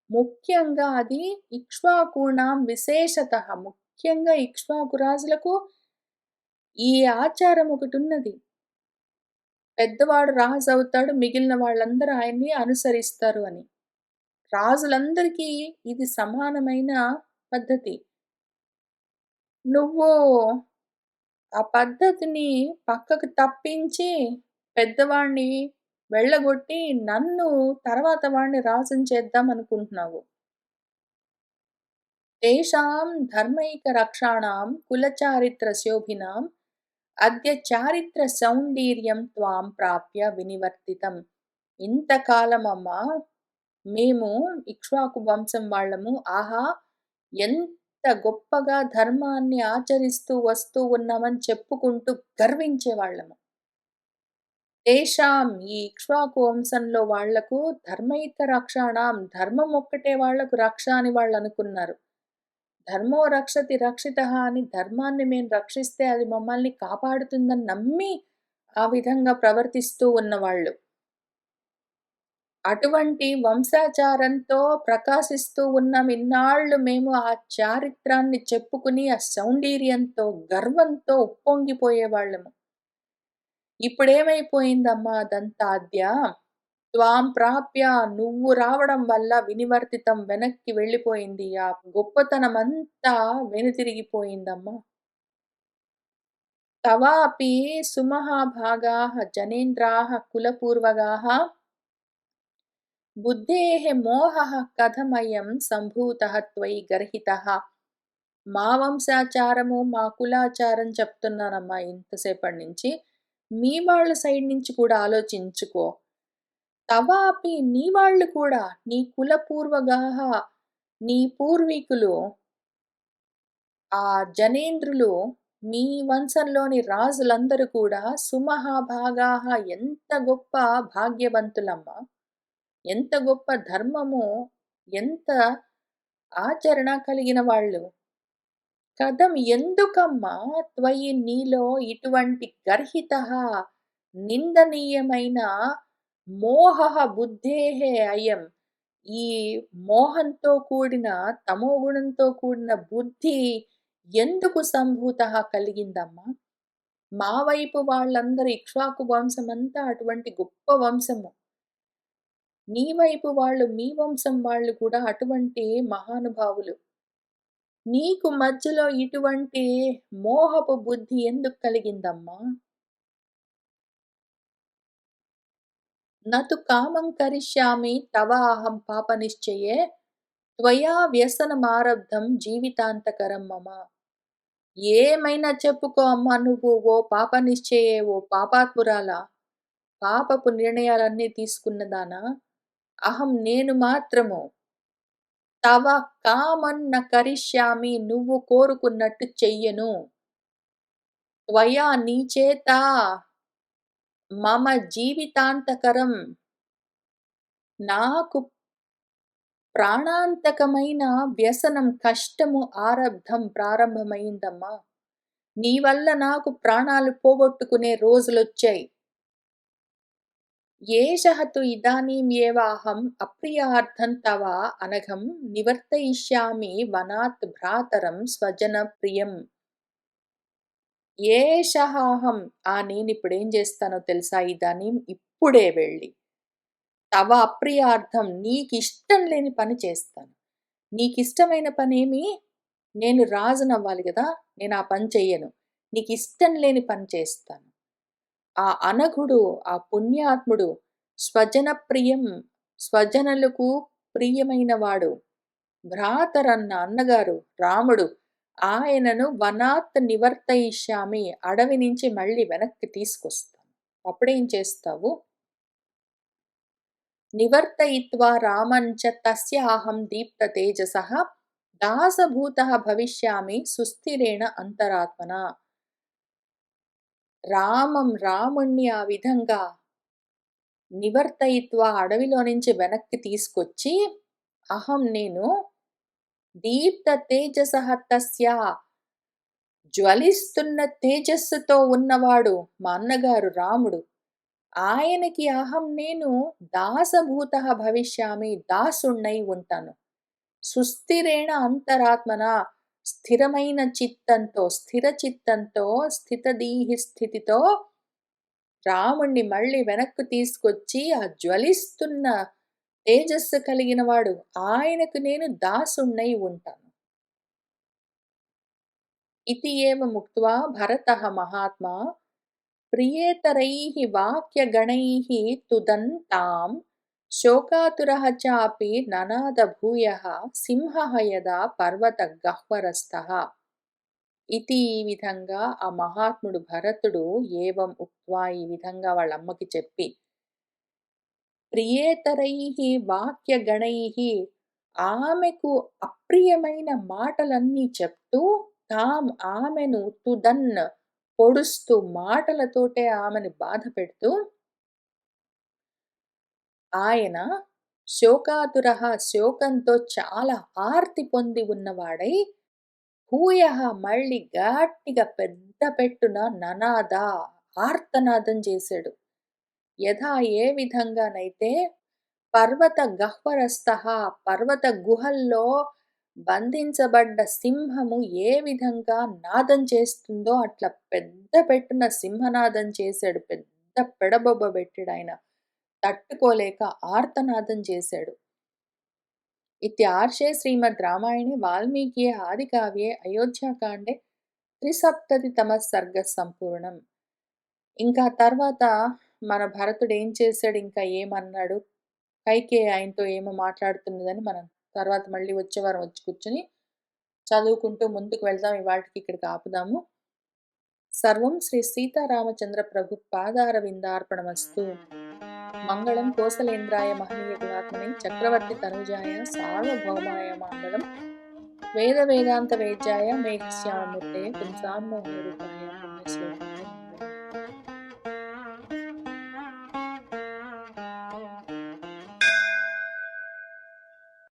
ముఖ్యంగా అది ఇక్ష్వాకూణాం విశేషతః, ముఖ్యంగా ఇక్ష్వాకు రాజులకు ఈ ఆచారం ఒకటున్నది. పెద్దవాడు రాజు అవుతాడు, మిగిలిన వాళ్ళందరూ ఆయన్ని అనుసరిస్తారు అని. రాజులందరికీ ఇది సమానమైన పద్ధతి. నువ్వు ఆ పద్ధతిని పక్కకు తప్పించి, పెద్దవాడిని వెళ్ళగొట్టి, నన్ను తర్వాత వాడిని రాజుని చేద్దాం అనుకుంటున్నావు. తేషాం ధర్మైక రక్షాణాం కులచారిత్ర శోభినాం అద్య చారిత్ర సౌందర్యం త్వాం ప్రాప్య వినివర్తితం. ఇంతకాలమమ్మా మేము ఇక్ష్వాకు వంశం వాళ్ళము, ఆహా ఎంత గొప్పగా ధర్మాన్ని ఆచరిస్తూ వస్తూ ఉన్నామని చెప్పుకుంటూ గర్వించేవాళ్ళము. తేషాం, ఈ ఇక్ష్వాకు వంశంలో వాళ్లకు ధర్మైక రక్షాణం, ధర్మం ఒక్కటే వాళ్లకు రక్ష అని వాళ్ళు అనుకున్నారు. ధర్మో రక్షతి రక్షితః అని, ధర్మాన్ని మేము రక్షిస్తే అది మమ్మల్ని కాపాడుతుందని నమ్మి ఆ విధంగా ప్రవర్తిస్తూ ఉన్నవాళ్ళు. అటువంటి వంశాచారంతో ప్రకాశిస్తూ ఉన్నాం ఇన్నాళ్ళు మేము. ఆ చారిత్రాన్ని చెప్పుకుని ఆ సౌందర్యంతో, గర్వంతో ఉప్పొంగిపోయేవాళ్ళము. ఇప్పుడేమైపోయిందమ్మా అదంతా అద్య, త్వాం ప్రాప్య, నువ్వు రావడం వల్ల వినివర్తితం, వెనక్కి వెళ్ళిపోయింది. ఆ గొప్పతనమంతా వెనుతిరిగిపోయిందమ్మా. తవాపి సుమహాభాగాః జనేంద్రాః కులపూర్వగాః బుద్ధేః మోహః కథమయం సంభూతః త్వయి గర్హితః. మా వంశాచారము, మా కులాచారం చెప్తున్నానమ్మా ఇంతసేపటి నుంచి. మీ వాళ్ళ సైడ్ నుంచి కూడా ఆలోచించుకో. తవాపి, నీ వాళ్ళు కూడా, నీ కులపూర్వగాః, నీ పూర్వీకులు, ఆ జనేంద్రులు, మీ వంశంలోని రాజులందరూ కూడా సుమహాభాగాః, ఎంత గొప్ప భాగ్యవంతులమ్మా, ఎంత గొప్ప ధర్మము, ఎంత ఆచరణ కలిగిన వాళ్ళు. కథం, ఎందుకమ్మా త్వయి, నీలో ఇటువంటి గర్హితః, నిందనీయమైన మోహః బుద్ధేః అయం, ఈ మోహంతో కూడిన, తమోగుణంతో కూడిన బుద్ధి ఎందుకు సంభూతః కలిగిందమ్మా? మా వైపు వాళ్ళందరూ ఇక్ష్వాకు వంశమంతా అటువంటి గొప్ప వంశము. నీ వైపు వాళ్ళు, మీ వంశం వాళ్ళు కూడా అటువంటి మహానుభావులు. నీకు మధ్యలో ఇటువంటి మోహపు బుద్ధి ఎందుకు కలిగిందమ్మా? నతు కామం కరిష్యామి తవ అహం పాపనిశ్చయే త్వయా వ్యసనమారబ్ధం జీవితాంతకరం మమ. ఏమైనా చెప్పుకో అమ్మా నువ్వు ఓ పాప నిశ్చయే, ఓ పాపాత్మురాలా, పాపపు నిర్ణయాలన్నీ తీసుకున్నదానా. అహం నేను మాత్రము తవ కామన్న కరిష్యామి నువ్వు కోరుకున్నట్టు చెయ్యను. త్వయా నీ చేత మమ జీవితాంతకరం నాకు ప్రాణాంతకమైన వ్యసనం కష్టము ఆరబ్ధం ప్రారంభమైందమ్మా. నీ వల్ల నాకు ప్రాణాలు పోగొట్టుకునే రోజులొచ్చాయి. ఏషః తు ఇదానీం ఏవ అహం అప్రియార్థం తవ అనఘం నివర్తయిష్యామి వనాత్ భ్రాతరం స్వజన ప్రియం. ఏషః అహం నేనిప్పుడేం చేస్తానో తెలుసా? ఇదానీం ఇప్పుడే వెళ్ళి తవ అప్రియార్థం నీకిష్టం లేని పని చేస్తాను. నీకిష్టమైన పనేమి? నేను రాజునవ్వాలి గదా! నేను ఆ పని చెయ్యను. నీకిష్టం లేని పని చేస్తాను. ఆ అనఘుడు, ఆ పుణ్యాత్ముడు స్వజన ప్రియం, స్వజనులకు ప్రియమైనవాడు, భ్రాతరన్న అన్నగారు రాముడు, ఆయనను వనాత్ నివర్తయిష్యామి అడవి నుంచి మళ్ళీ వెనక్కి తీసుకొస్తాను. అప్పుడేం చేస్తావు? నివర్తయిత్వా రామంచ తస్యాహం దీప్త తేజసః దాసభూతః భవిష్యామి సుస్థిరేణ అంతరాత్మన. రాముణ్ణి ఆ విధంగా నివర్తయిత్వ అడవిలో నుంచి వెనక్కి తీసుకొచ్చి నేను దీప్త తేజసః తస్య జ్వలిస్తున్న తేజస్సుతో ఉన్నవాడు మా అన్నగారు రాముడు, ఆయనకి నేను దాసభూతః భవిష్యామి దాసుణ్ణై ఉంటాను. సుస్థిరేణ అంతరాత్మన స్థిరమైన చిత్తంతో, స్థిర చిత్తంతో, స్థితదీహి స్థితితో రాముణ్ణి మళ్ళీ వెనక్కు తీసుకొచ్చి ఆ జ్వలిస్తున్న తేజస్సు కలిగిన వాడు ఆయనకు నేను దాసుణ్ణై ఉంటాను. ఇతి ఏవ ముక్త్వా భరతః మహాత్మా ప్రియేతరైః వాక్యగణైః తుదంతాం శోకాతురః చాపి ననాద భూయః సింహః యదా పర్వత గహ్వరస్థః. ఇతి ఈ విధంగా ఆ మహాత్ముడు భరతుడు ఏవం ఉక్త్వా ఈ విధంగా వాళ్ళ అమ్మకి చెప్పి ప్రియేతరైః వాక్యగణైః ఆమెకు అప్రియమైన మాటలన్నీ చెప్తూ ఆమెను తుదన్ పొడుస్తూ మాటలతోటే ఆమెను బాధ పెడుతూ ఆయన శోకాతురః శోకంతో చాలా ఆర్తి పొంది ఉన్నవాడై భూయః మళ్ళీ గట్టిగా పెద్ద పెట్టున ననాద ఆర్తనాదం చేశాడు. యథా ఏ విధంగానైతే పర్వత గహ్వరస్థః పర్వత గుహల్లో బంధించబడ్డ సింహము ఏ విధంగా నాదం చేస్తుందో అట్లా పెద్ద పెట్టున సింహనాదం చేశాడు. పెద్ద పెడబొబ్బ పెట్టాడు ఆయన. తట్టుకోలేక ఆర్తనాదం చేశాడు. ఇత్యార్షే శ్రీమద్ రామాయణే వాల్మీకియే ఆదికావ్యే అయోధ్యాకాండే 370తమః సర్గః సంపూర్ణం. ఇంకా తర్వాత మన భరతుడు ఏం చేశాడు, ఇంకా ఏమన్నాడు, కైకేయి ఆయనతో ఏమో మాట్లాడుతున్నదని మనం తర్వాత మళ్ళీ వచ్చే వారం వచ్చి కూర్చొని చదువుకుంటూ ముందుకు వెళ్దాం. ఇవాళకి ఇక్కడికి ఆపుదాము. సర్వం శ్రీ సీతారామచంద్ర ప్రభు పాదారవిందార్పణమస్తు. మంగళం కోసలేంద్రాయ మహనీయ గుణాత్మనే చక్రవర్తి తనూజాయ సార్వభౌమాయ మంగళం. వేద వేదాంత వేద్యాయ మేఘశ్యామమూర్తయే పుంసాం మోహన రూపాయ పుణ్యశ్లోకాయ.